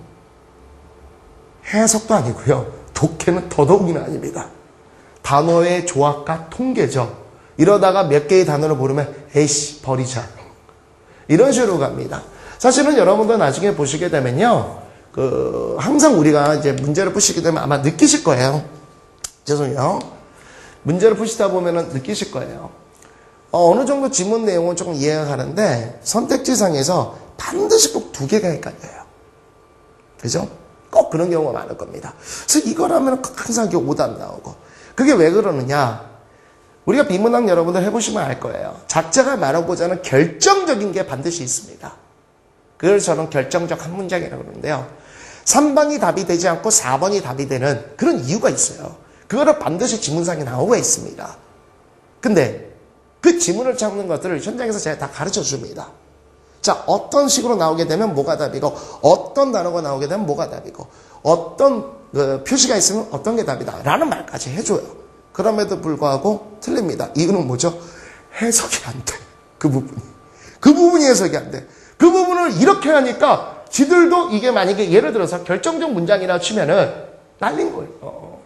해석도 아니고요. 독해는 더더욱이나 아닙니다. 단어의 조합과 통계죠. 이러다가 몇 개의 단어를 모르면 에이씨 버리자. 이런 식으로 갑니다. 사실은 여러분도 나중에 보시게 되면요. 항상 우리가 이제 문제를 푸시게 되면 아마 느끼실 거예요. 죄송해요. 문제를 푸시다 보면은 느끼실 거예요. 어느 정도 지문 내용은 조금 이해가 가는데 선택지상에서 반드시 꼭 두 개가 헷갈려요. 그죠? 꼭 그런 경우가 많을 겁니다. 그래서 이거라면 항상 이게 오답 나오고. 그게 왜 그러느냐? 우리가 비문학 여러분들 해보시면 알 거예요. 작자가 말하고자 하는 결정적인 게 반드시 있습니다. 그걸 저는 결정적 한 문장이라고 그러는데요. 3번이 답이 되지 않고 4번이 답이 되는 그런 이유가 있어요. 그거를 반드시 지문상에 나오고 있습니다. 근데 그 지문을 찾는 것들을 현장에서 제가 다 가르쳐 줍니다. 자, 어떤 식으로 나오게 되면 뭐가 답이고, 어떤 단어가 나오게 되면 뭐가 답이고, 어떤 표시가 있으면 어떤 게 답이다 라는 말까지 해줘요. 그럼에도 불구하고 틀립니다. 이유는 뭐죠? 해석이 안 돼. 그 부분이 해석이 안 돼. 그 부분을 이렇게 하니까 지들도 이게 만약에 예를 들어서 결정적 문장이라 치면은 날린 거예요.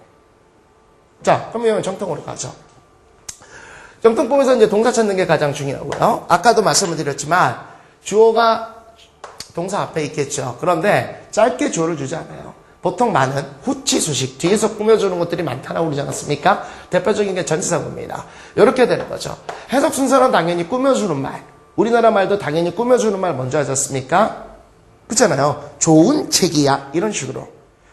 자, 그러면 정통으로 가죠. 정통법에서 이제 동사 찾는 게 가장 중요하고요. 아까도 말씀을 드렸지만 주어가 동사 앞에 있겠죠. 그런데 짧게 주어를 주지 않아요. 보통 많은 후치 수식, 뒤에서 꾸며주는 것들이 많다라고 그러지 않았습니까? 대표적인 게 전치사구입니다. 이렇게 되는 거죠. 해석 순서는 당연히 꾸며주는 말. 우리나라 말도 당연히 꾸며주는 말 먼저 하지 않습니까? 그렇잖아요. 좋은 책이야. 이런 식으로.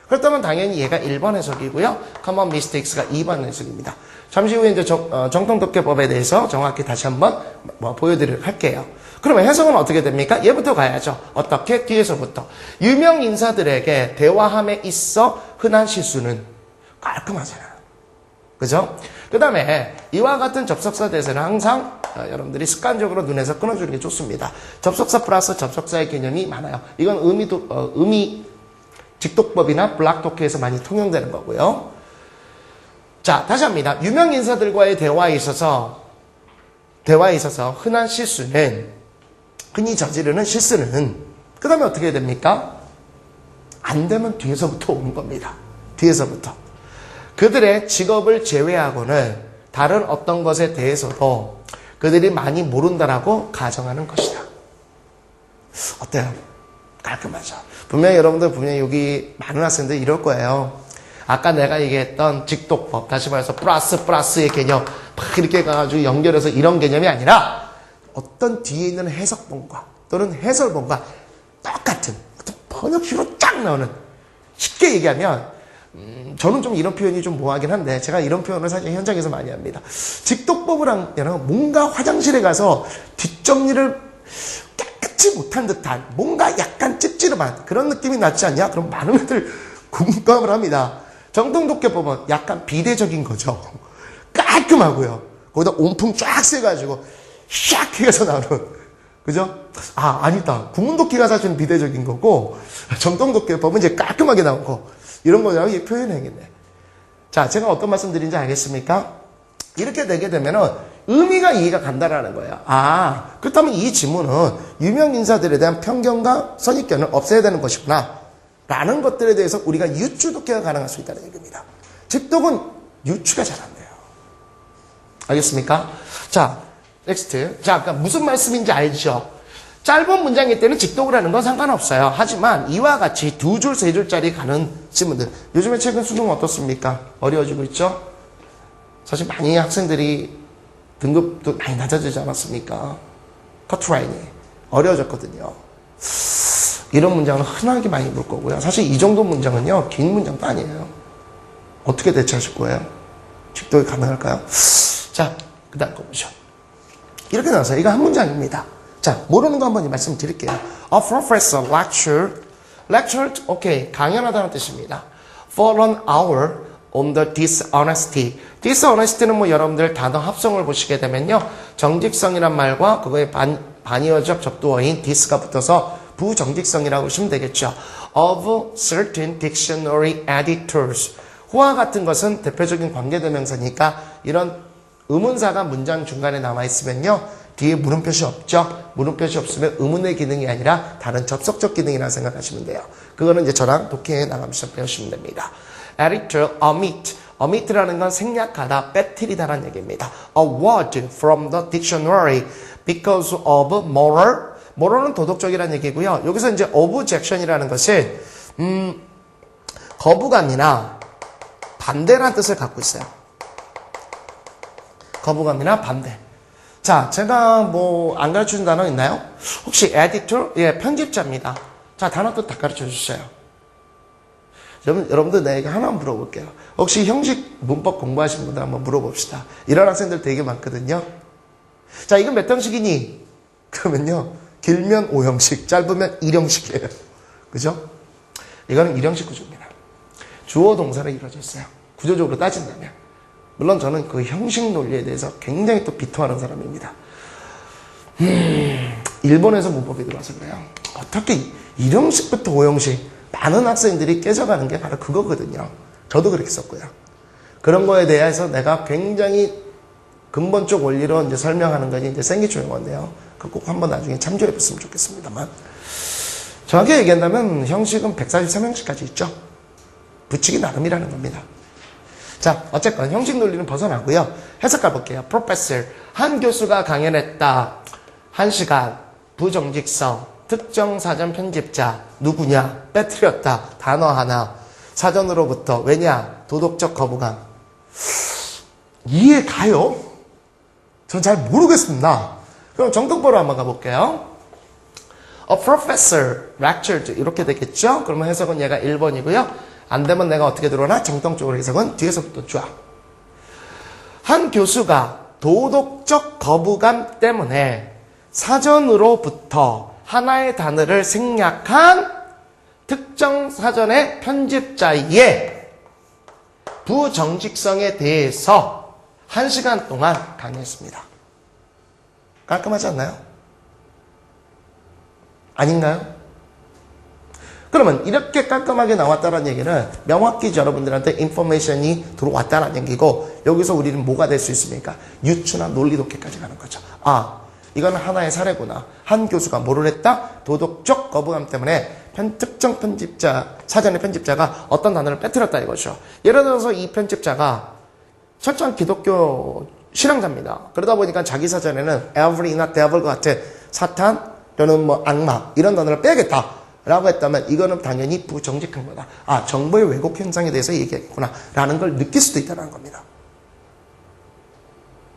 그렇다면 당연히 얘가 1번 해석이고요. common mistakes가 2번 해석입니다. 잠시 후에 이제 정통독해법에 대해서 정확히 다시 한번 보여드리도록 할게요. 그러면 해석은 어떻게 됩니까? 얘부터 가야죠. 어떻게? 뒤에서부터. 유명 인사들에게 대화함에 있어 흔한 실수는 깔끔하잖아요. 그죠? 그 다음에 이와 같은 접속사 대세는 항상 여러분들이 습관적으로 눈에서 끊어주는 게 좋습니다. 접속사 플러스 접속사의 개념이 많아요. 이건 의미 직독법이나 블락독해에서 많이 통용되는 거고요. 자, 다시 합니다. 유명 인사들과의 대화에 있어서 흔한 실수는, 흔히 저지르는 실수는, 그 다음에 어떻게 해야 됩니까? 안 되면 뒤에서부터 오는 겁니다. 뒤에서부터. 그들의 직업을 제외하고는 다른 어떤 것에 대해서도 그들이 많이 모른다라고 가정하는 것이다. 어때요? 깔끔하죠? 분명히 여러분들 여기 많은 학생들이 이럴 거예요. 아까 내가 얘기했던 직독법, 다시 말해서 플러스의 개념 막 이렇게 가가지고 연결해서 이런 개념이 아니라 어떤 뒤에 있는 해석본과 또는 해설본과 똑같은 어떤 번역식으로 쫙 나오는, 쉽게 얘기하면 저는 좀 이런 표현이 좀 모호하긴 한데 제가 이런 표현을 사실 현장에서 많이 합니다. 직독법을 하면 뭔가 화장실에 가서 뒷정리를 깨끗이 못한 듯한 뭔가 약간 찝찝한 그런 느낌이 났지 않냐? 그럼 많은 애들 공감을 합니다. 정통독해법은 약간 비대적인 거죠. 깔끔하고요. 거기다 온풍 쫙 쐬가지고 샥 해서 나오는, 그죠? 아니다. 구문독해가 사실은 비대적인 거고 정통독해법은 이제 깔끔하게 나오고 이런 거라고 표현해야겠네. 자, 제가 어떤 말씀 드린지 알겠습니까? 이렇게 되게 되면은 의미가 이해가 간다라는 거예요. 그렇다면 이 지문은 유명 인사들에 대한 편견과 선입견을 없애야 되는 것이구나 라는 것들에 대해서 우리가 유추 독해가 가능할 수 있다는 얘기입니다. 직독은 유추가 잘 안 돼요. 알겠습니까? 자, 넥스트. 자, 그러니까 무슨 말씀인지 알죠? 짧은 문장일 때는 직독을 하는 건 상관없어요. 하지만 이와 같이 2줄, 3줄짜리 가는 지문들. 요즘에 최근 수능 어떻습니까? 어려워지고 있죠? 사실 많이 학생들이 등급도 많이 낮아지지 않았습니까? 커트라인이 어려워졌거든요. 이런 문장은 흔하게 많이 볼 거고요. 사실 이 정도 문장은요, 긴 문장도 아니에요. 어떻게 대처하실 거예요? 직독이 가능할까요? 자, 그 다음 거 보죠. 이렇게 나와서 이거 한 문장입니다. 자, 모르는 거 한번 말씀드릴게요. A professor lectured, 오케이, 강연하다는 뜻입니다. For an hour on the dishonesty. dishonesty는 뭐 여러분들 단어 합성을 보시게 되면요. 정직성이란 말과 그거의 반의어적 접두어인 dis가 붙어서 부정직성이라고 보시면 되겠죠. Of certain dictionary editors. 호와 같은 것은 대표적인 관계대명사니까 이런 의문사가 문장 중간에 남아있으면요. 뒤에 물음표시 없죠. 물음표시 없으면 의문의 기능이 아니라 다른 접속적 기능이라고 생각하시면 돼요. 그거는 이제 저랑 독해에 나가면서 배우시면 됩니다. Editor omit라는 건 생략하다, 빼뜨리다라는 얘기입니다. A word from the dictionary because of moral은 도덕적이라는 얘기고요. 여기서 이제 objection이라는 것은 거부감이나 반대라는 뜻을 갖고 있어요. 거부감이나 반대. 자, 제가 뭐 안 가르쳐준 단어 있나요? 혹시 editor? 예, 편집자입니다. 자, 단어 뜻 다 가르쳐 주세요. 여러분들 내가 하나 물어볼게요. 혹시 형식 문법 공부하신 분들 한번 물어봅시다. 이런 학생들 되게 많거든요. 자, 이건 몇 형식이니? 그러면요, 길면 5형식, 짧으면 1형식이에요. 그죠? 이거는 1형식 구조입니다. 주어 동사로 이루어져 있어요. 구조적으로 따진다면. 물론 저는 그 형식 논리에 대해서 굉장히 또 비토하는 사람입니다. 일본에서 문법이 들어와서 그래요. 어떻게 1형식부터 5형식 많은 학생들이 깨져가는 게 바로 그거거든요. 저도 그렇게 썼고요. 그런 거에 대해서 내가 굉장히 근본적 원리로 이제 설명하는 건 이제 생기초용어인데요. 그거 꼭 한번 나중에 참조해 봤으면 좋겠습니다만. 정확히 얘기한다면 형식은 143형식까지 있죠. 붙이기 나름이라는 겁니다. 자, 어쨌건 형식 논리는 벗어나고요. 해석 가볼게요. Professor, 한 교수가 강연했다. 1시간, 부정직성, 특정 사전 편집자, 누구냐, 빼뜨렸다. 단어 하나, 사전으로부터. 왜냐? 도덕적 거부감. 이해 가요? 전 잘 모르겠습니다. 그럼 정통보로 한번 가볼게요. A professor lectured 이렇게 되겠죠? 그러면 해석은 얘가 1번이고요. 안 되면 내가 어떻게 들어오나? 정통적으로 해석은 뒤에서부터 쫙. 한 교수가 도덕적 거부감 때문에 사전으로부터 하나의 단어를 생략한 특정 사전의 편집자의 부정직성에 대해서 1시간 동안 강의했습니다. 깔끔하지 않나요? 아닌가요? 그러면 이렇게 깔끔하게 나왔다는 얘기는 명확히 여러분들한테 인포메이션이 들어왔다는 얘기고, 여기서 우리는 뭐가 될 수 있습니까? 유추나 논리 독해까지 가는 거죠. 아, 이건 하나의 사례구나. 한 교수가 뭐를 했다? 도덕적 거부감 때문에 특정 편집자, 사전의 편집자가 어떤 단어를 빼뜨렸다 이거죠. 예를 들어서 이 편집자가 철저한 기독교 신앙자입니다. 그러다 보니까 자기 사전에는 every나 devil 같은 사탄 또는 뭐 악마 이런 단어를 빼야겠다 라고 했다면 이거는 당연히 부정직한 거다. 아, 정보의 왜곡 현상에 대해서 얘기하겠구나 라는 걸 느낄 수도 있다는 겁니다.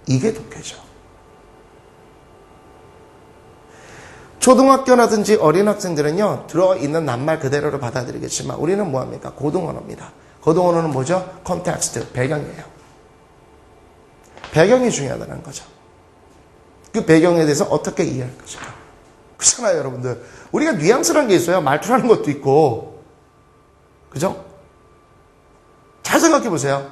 이게 독해죠. 초등학교라든지 어린 학생들은요, 들어있는 낱말 그대로를 받아들이겠지만 우리는 뭐합니까? 고등언어입니다. 고등언어는 뭐죠? 컨텍스트, 배경이에요. 배경이 중요하다는 거죠. 그 배경에 대해서 어떻게 이해할 것인가. 그렇잖아요, 여러분들. 우리가 뉘앙스라는 게 있어요. 말투라는 것도 있고. 그죠? 잘 생각해 보세요.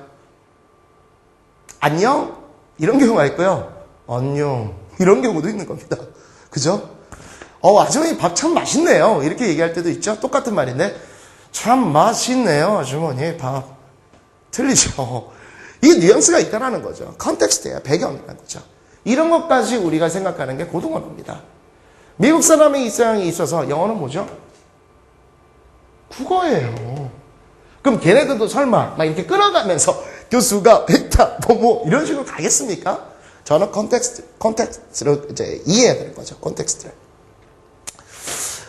안녕? 이런 경우가 있고요. 안녕. 이런 경우도 있는 겁니다. 그죠? 아주머니 밥 참 맛있네요. 이렇게 얘기할 때도 있죠. 똑같은 말인데, 참 맛있네요, 아주머니 밥. 틀리죠. 이게 뉘앙스가 있다는 거죠. 컨텍스트예요. 배경이라는 거죠. 이런 것까지 우리가 생각하는 게 고등언어입니다. 미국 사람의 입장에 있어서 영어는 뭐죠? 국어예요. 그럼 걔네들도 설마 막 이렇게 끌어가면서 교수가 했다, 뭐 이런 식으로 가겠습니까? 저는 컨텍스트를 이제 이해해야 되는 거죠. 컨텍스트를.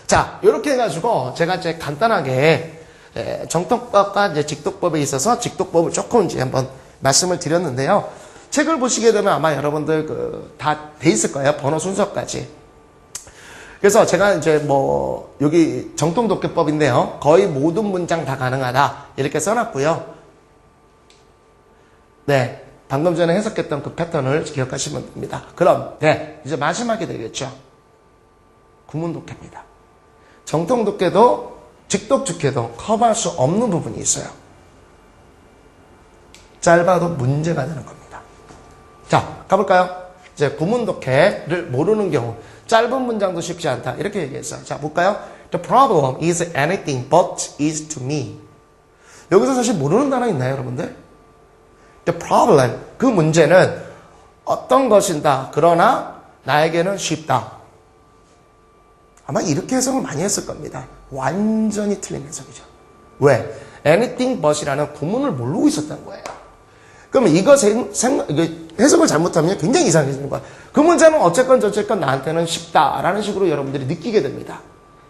자, 이렇게 해가지고 제가 이제 간단하게 정통법과 이제 직독법에 있어서 직독법을 조금 이제 한번 말씀을 드렸는데요. 책을 보시게 되면 아마 여러분들 다 돼 있을 거예요. 번호 순서까지. 그래서 제가 이제 뭐 여기 정통독해법인데요. 거의 모든 문장 다 가능하다 이렇게 써놨고요. 네, 방금 전에 해석했던 그 패턴을 기억하시면 됩니다. 그럼 네, 이제 마지막이 되겠죠. 구문독해입니다. 정통독해도 직독주해도 커버할 수 없는 부분이 있어요. 짧아도 문제가 되는 겁니다. 자, 가볼까요? 이제 구문독해를 모르는 경우 짧은 문장도 쉽지 않다 이렇게 얘기했어요. 자, 볼까요? The problem is anything but is to me. 여기서 사실 모르는 단어 있나요, 여러분들? The problem, 그 문제는 어떤 것인다. 그러나 나에게는 쉽다. 아마 이렇게 해석을 많이 했을 겁니다. 완전히 틀린 해석이죠. 왜? anything but이라는 구문을 모르고 있었던 거예요. 그러면 이거 해석을 잘못하면 굉장히 이상해지는 거야. 그 문제는 어쨌건 저쨌건 나한테는 쉽다라는 식으로 여러분들이 느끼게 됩니다.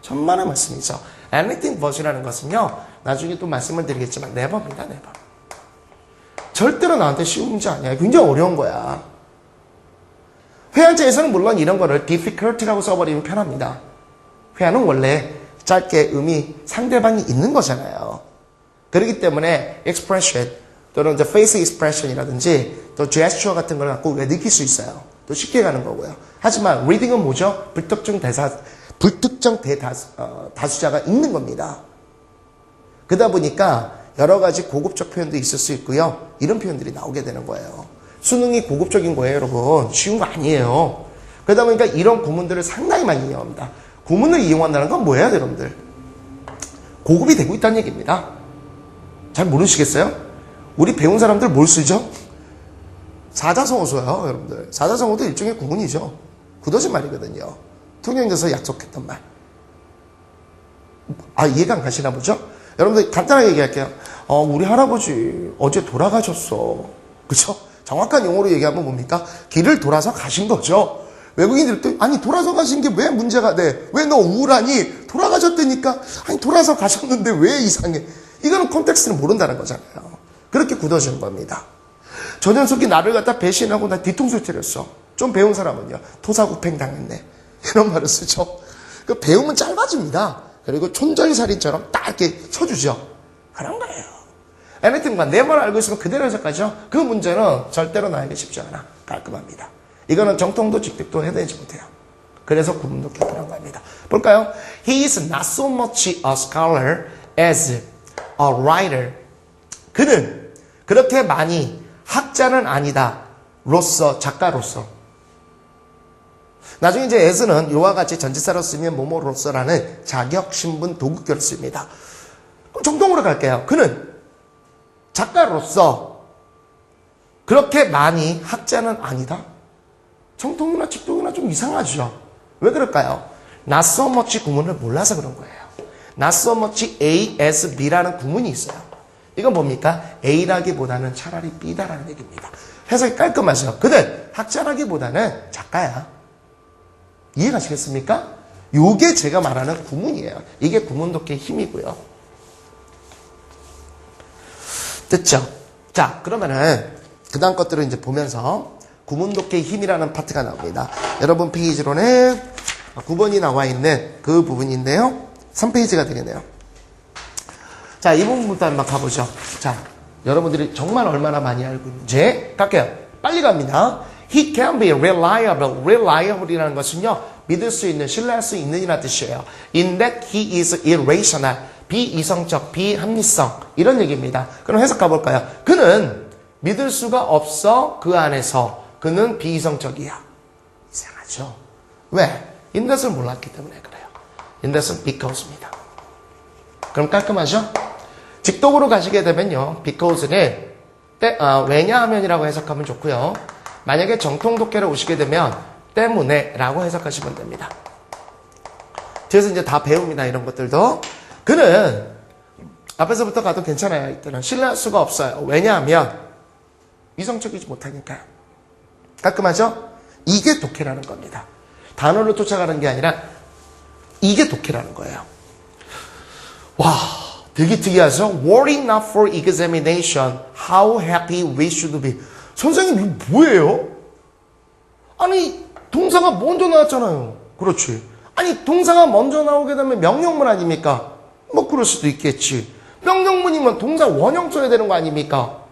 천만의 말씀이죠. anything but이라는 것은요. 나중에 또 말씀을 드리겠지만 never입니다. never. 절대로 나한테 쉬운 문제 아니야. 굉장히 어려운 거야. 회화제에서는 물론 이런 거를 difficult라고 써버리면 편합니다. 회화는 원래 짧게 의미 상대방이 있는 거잖아요. 그렇기 때문에 expression 또는 이제 face expression이라든지 또 gesture 같은 걸 갖고 우리가 느낄 수 있어요. 또 쉽게 가는 거고요. 하지만 reading은 뭐죠? 불특정 다수자가 있는 겁니다. 그러다 보니까 여러 가지 고급적 표현도 있을 수 있고요. 이런 표현들이 나오게 되는 거예요. 수능이 고급적인 거예요, 여러분. 쉬운 거 아니에요. 그러다 보니까 이런 구문들을 상당히 많이 이용합니다. 구문을 이용한다는 건 뭐예요, 여러분들? 고급이 되고 있다는 얘기입니다. 잘 모르시겠어요? 우리 배운 사람들 뭘 쓰죠? 사자성어 써요, 여러분들. 사자성어도 일종의 구문이죠. 굳어진 말이거든요. 통영에서 약속했던 말. 아, 이해가 안 가시나 보죠? 여러분들 간단하게 얘기할게요. 우리 할아버지 어제 돌아가셨어. 그쵸? 정확한 용어로 얘기하면 뭡니까? 길을 돌아서 가신 거죠. 외국인들도 아니 돌아서 가신 게 왜 문제가 돼? 왜 너 우울하니? 돌아가셨다니까. 아니 돌아서 가셨는데 왜 이상해? 이거는 콘텍스트를 모른다는 거잖아요. 그렇게 굳어지는 겁니다. 저 녀석이 나를 갖다 배신하고 나 뒤통수를 때렸어. 좀 배운 사람은요. 토사구팽 당했네. 이런 말을 쓰죠. 그 배움은 짧아집니다. 그리고 촌절살인처럼 딱 이렇게 쳐주죠. 그런 거예요. anything과 never 알고 있으면 그대로 해석하죠. 그 문제는 절대로 나에게 쉽지 않아. 깔끔합니다. 이거는 정통도 직득도 해내지 못해요. 그래서 구문독해 그런 겁니다. 볼까요? He is not so much a scholar as a writer. 그는 그렇게 많이 학자는 아니다. 로서, 작가로서. 나중에 이제 as는 이와 같이 전치사로 쓰면 뭐뭐로서라는 자격, 신분, 도급격을 씁니다. 그럼 정통으로 갈게요. 그는 작가로서 그렇게 많이 학자는 아니다. 정통이나 직통이나 좀 이상하죠. 왜 그럴까요? Not so much 구문을 몰라서 그런 거예요. Not so much A as B라는 구문이 있어요. 이건 뭡니까? A라기보다는 차라리 B다라는 얘기입니다. 해석이 깔끔하죠. 그는 학자라기보다는 작가야. 이해가시겠습니까? 요게 제가 말하는 구문이에요. 이게 구문독해의 힘이고요. 됐죠? 자, 그러면은 그 다음 것들을 이제 보면서 구문독해의 힘이라는 파트가 나옵니다. 여러분 페이지로는 9번이 나와 있는 그 부분인데요. 3페이지가 되겠네요. 자, 이 부분부터 한번 가보죠. 자, 여러분들이 정말 얼마나 많이 알고 있는지 갈게요. 빨리 갑니다. He can be reliable. reliable이라는 것은요, 믿을 수 있는, 신뢰할 수 있는 이라는 뜻이에요. In that he is irrational. 비이성적, 비합리성. 이런 얘기입니다. 그럼 해석 가볼까요? 그는 믿을 수가 없어. 그 안에서. 그는 비이성적이야. 이상하죠? 왜? In that을 몰랐기 때문에 그래요. In that은 because입니다. 그럼 깔끔하죠? 직독으로 가시게 되면요. because는 왜냐하면이라고 해석하면 좋고요. 만약에 정통독해로 오시게 되면 때문에 라고 해석하시면 됩니다. 그래서 이제 다 배웁니다. 이런 것들도. 그는 앞에서부터 가도 괜찮아요. 이때는 신뢰할 수가 없어요. 왜냐하면 이성적이지 못하니까요. 깔끔하죠? 이게 독해라는 겁니다. 단어를 쫓아가는 게 아니라 이게 독해라는 거예요. 와, 되게 특이하죠? Worry not for examination. How happy we should be. 선생님, 이거 뭐예요? 아니, 동사가 먼저 나왔잖아요. 그렇지. 아니, 동사가 먼저 나오게 되면 명령문 아닙니까? 뭐 그럴 수도 있겠지. 명령문이면 동사 원형 써야 되는 거 아닙니까?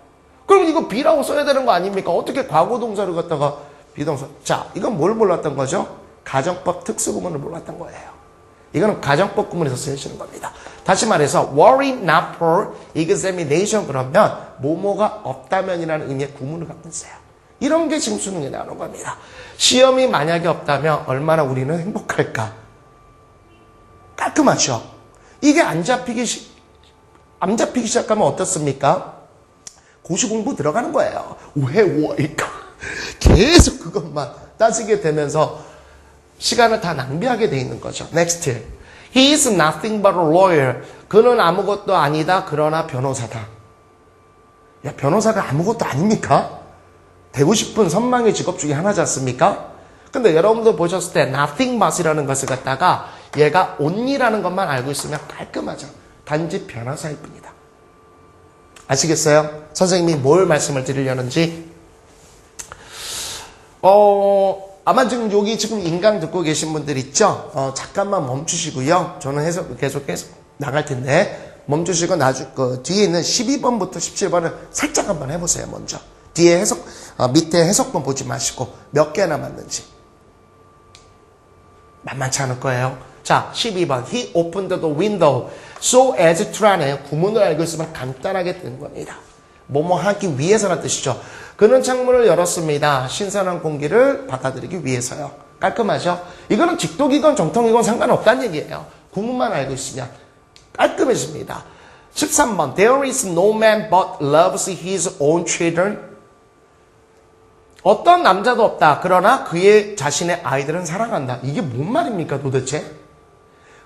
그럼 이거 be라고 써야 되는 거 아닙니까? 어떻게 과거 동사를 갖다가 비동사. 자, 이건 뭘 몰랐던 거죠? 가정법 특수구문을 몰랐던 거예요. 이거는 가정법 구문에서 쓰여지는 겁니다. 다시 말해서 worry not for examination 그러면 뭐뭐가 없다면이라는 의미의 구문을 갖고 있어요. 이런 게 지금 수능에 나오는 겁니다. 시험이 만약에 없다면 얼마나 우리는 행복할까? 깔끔하죠? 이게 안 잡히기 시작하면 어떻습니까? 고시공부 들어가는 거예요. 왜 워일까? 계속 그것만 따지게 되면서 시간을 다 낭비하게 돼 있는 거죠. Next. He is nothing but a lawyer. 그는 아무것도 아니다. 그러나 변호사다. 야, 변호사가 아무것도 아닙니까? 되고 싶은 선망의 직업 중에 하나지 않습니까? 근데 여러분들 보셨을 때 nothing but이라는 것을 갖다가 얘가 only라는 것만 알고 있으면 깔끔하죠. 단지 변호사일 뿐이다. 아시겠어요? 선생님이 뭘 말씀을 드리려는지. 아마 지금 여기 지금 인강 듣고 계신 분들 있죠? 잠깐만 멈추시고요. 저는 해석 계속 나갈 텐데 멈추시고 뒤에 있는 12번부터 17번을 살짝 한번 해보세요. 먼저 뒤에 밑에 해석본 보지 마시고 몇 개나 맞는지. 만만치 않을 거예요. 자, 12번. He opened the window so as to라는 구문을 알고 있으면 간단하게 되는 겁니다. 뭐뭐 하기 위해서라는 뜻이죠. 그는 창문을 열었습니다. 신선한 공기를 받아들이기 위해서요. 깔끔하죠? 이거는 직독이건 정통이건 상관없다는 얘기예요. 구문만 알고 있으면 깔끔해집니다. 13번. There is no man but loves his own children. 어떤 남자도 없다. 그러나 그의 자신의 아이들은 사랑한다. 이게 뭔 말입니까 도대체?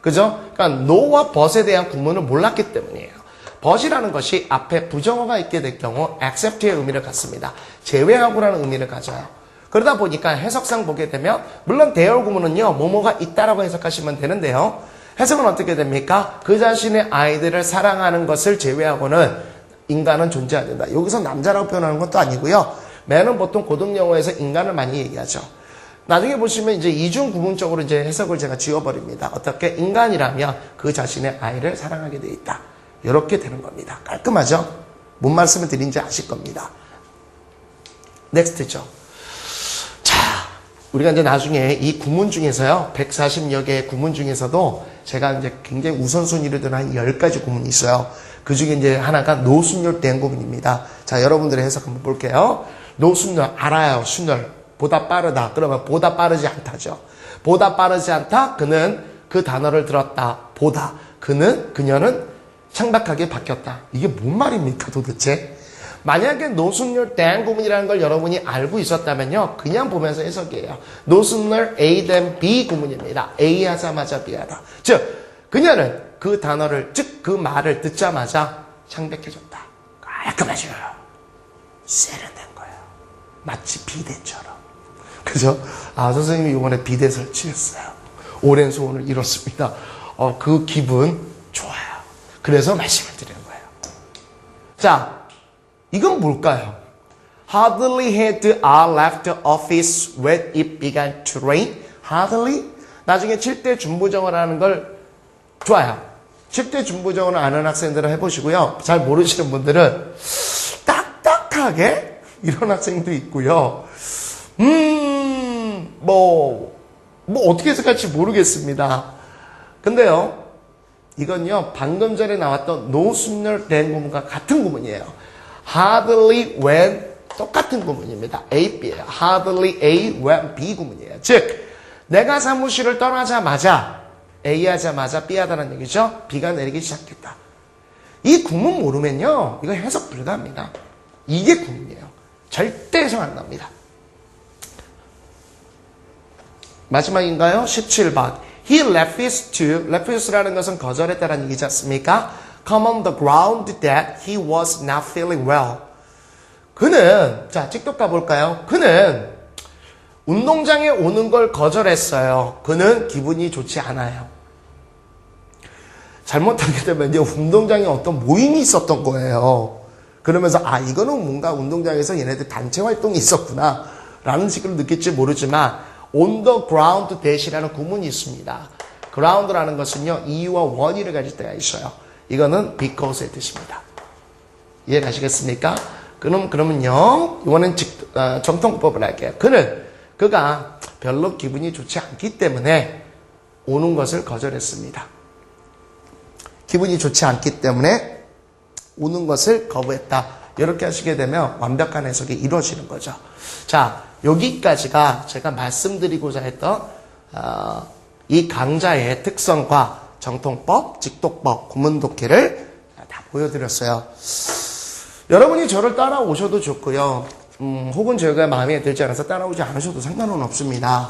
그죠? 그러니까 no와 but에 대한 구문을 몰랐기 때문이에요. but이라는 것이 앞에 부정어가 있게 될 경우 except의 의미를 갖습니다. 제외하고라는 의미를 가져요. 그러다 보니까 해석상 보게 되면 물론 there 구문은요. 뭐뭐가 있다라고 해석하시면 되는데요. 해석은 어떻게 됩니까? 그 자신의 아이들을 사랑하는 것을 제외하고는 인간은 존재 안 된다. 여기서 남자라고 표현하는 것도 아니고요. man은 보통 고등영어에서 인간을 많이 얘기하죠. 나중에 보시면 이제 이중 구문적으로 이제 해석을 제가 지워버립니다. 어떻게? 인간이라면 그 자신의 아이를 사랑하게 돼 있다. 이렇게 되는 겁니다. 깔끔하죠? 뭔 말씀을 드린지 아실 겁니다. 넥스트죠. 자, 우리가 이제 나중에 이 구문 중에서요, 140여 개의 구문 중에서도 제가 이제 굉장히 우선순위로 둔 한 10가지 구문이 있어요. 그 중에 이제 하나가 노순열 된 구문입니다. 자, 여러분들의 해석 한번 볼게요. 노순열, 알아요, 순열. 보다 빠르다. 그러면 보다 빠르지 않다죠. 보다 빠르지 않다. 그는 그 단어를 들었다. 보다. 그녀는 창박하게 바뀌었다. 이게 뭔 말입니까 도대체? 만약에 노순열 대한 구문이라는 걸 여러분이 알고 있었다면요. 그냥 보면서 해석이에요. 노순열 A then B 구문입니다. A 하자마자 B 하다. 즉 그녀는 그 단어를 즉 그 말을 듣자마자 창백해졌다. 깔끔하죠. 세련된 거예요. 마치 비대처럼. 그죠? 아, 선생님이 이번에 비대 설치했어요. 오랜 소원을 이뤘습니다. 그 기분 좋아요. 그래서 말씀을 드리는 거예요. 자, 이건 뭘까요? Hardly had I left the office when it began to rain. Hardly? 나중에 7대 준부정어라는 걸 좋아요. 7대 준부정어를 아는 학생들은 해보시고요. 잘 모르시는 분들은 딱딱하게 이런 학생도 있고요. 어떻게 해석할지 모르겠습니다. 근데요, 이건요, 방금 전에 나왔던 노순열 된 구문과 같은 구문이에요. Hardly when, 똑같은 구문입니다. A, B예요. Hardly A when B 구문이에요. 즉, 내가 사무실을 떠나자마자 A 하자마자 B 하다는 얘기죠. B가 내리기 시작했다. 이 구문 모르면요, 이거 해석 불가합니다. 이게 구문이에요. 절대 해석 안 납니다. 마지막인가요? 17번. He refused,라는 것은 거절했다는 얘기지 않습니까? Come on the ground that he was not feeling well. 그는, 자, 직독 가볼까요? 그는 운동장에 오는 걸 거절했어요. 그는 기분이 좋지 않아요. 잘못하게 되면 이제 운동장에 어떤 모임이 있었던 거예요. 그러면서 이거는 뭔가 운동장에서 얘네들 단체 활동이 있었구나 라는 식으로 느낄지 모르지만 on the ground that이라는 구문이 있습니다. ground라는 것은요, 이유와 원인을 가질 때가 있어요. 이거는 because의 뜻입니다. 이해 가시겠습니까? 그러면요, 이거는 정통법을 할게요. 그가 별로 기분이 좋지 않기 때문에 오는 것을 거절했습니다. 기분이 좋지 않기 때문에 오는 것을 거부했다. 이렇게 하시게 되면 완벽한 해석이 이루어지는 거죠. 자, 여기까지가 제가 말씀드리고자 했던 이 강좌의 특성과 정통법, 직독법, 구문독해를 다 보여드렸어요. 여러분이 저를 따라오셔도 좋고요. 혹은 저희가 마음에 들지 않아서 따라오지 않으셔도 상관은 없습니다.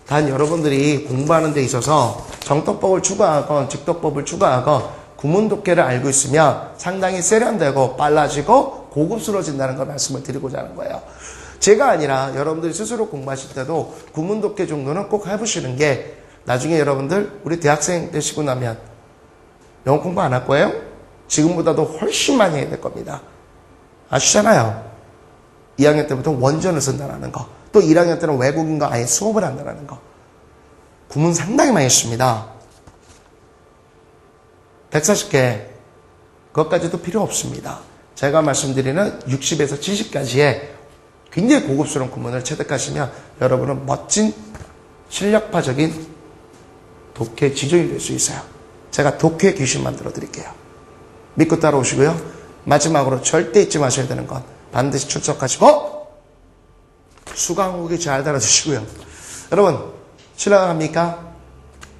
단 여러분들이 공부하는 데 있어서 정통법을 추가하건 직독법을 추가하건 구문독해를 알고 있으면 상당히 세련되고 빨라지고 고급스러워진다는 걸 말씀을 드리고자 하는 거예요. 제가 아니라 여러분들이 스스로 공부하실 때도 구문독해 정도는 꼭 해보시는 게 나중에 여러분들 우리 대학생 되시고 나면 영어 공부 안 할 거예요? 지금보다도 훨씬 많이 해야 될 겁니다. 아시잖아요. 2학년 때부터 원전을 쓴다는 거. 또 1학년 때는 외국인과 아예 수업을 한다는 거. 구문 상당히 많이 했습니다. 140개. 그것까지도 필요 없습니다. 제가 말씀드리는 60에서 70까지의 굉장히 고급스러운 구문을 체득하시면 여러분은 멋진 실력파적인 독해 지존이 될 수 있어요. 제가 독해 귀신 만들어 드릴게요. 믿고 따라오시고요. 마지막으로 절대 잊지 마셔야 되는 건 반드시 출석하시고 수강 후기 잘 달아주시고요. 여러분 실망합니까?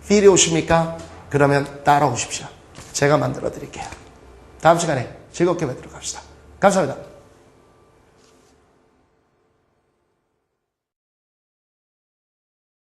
필이 오십니까? 그러면 따라오십시오. 제가 만들어 드릴게요. 다음 시간에 즐겁게 뵙도록 합시다. 감사합니다.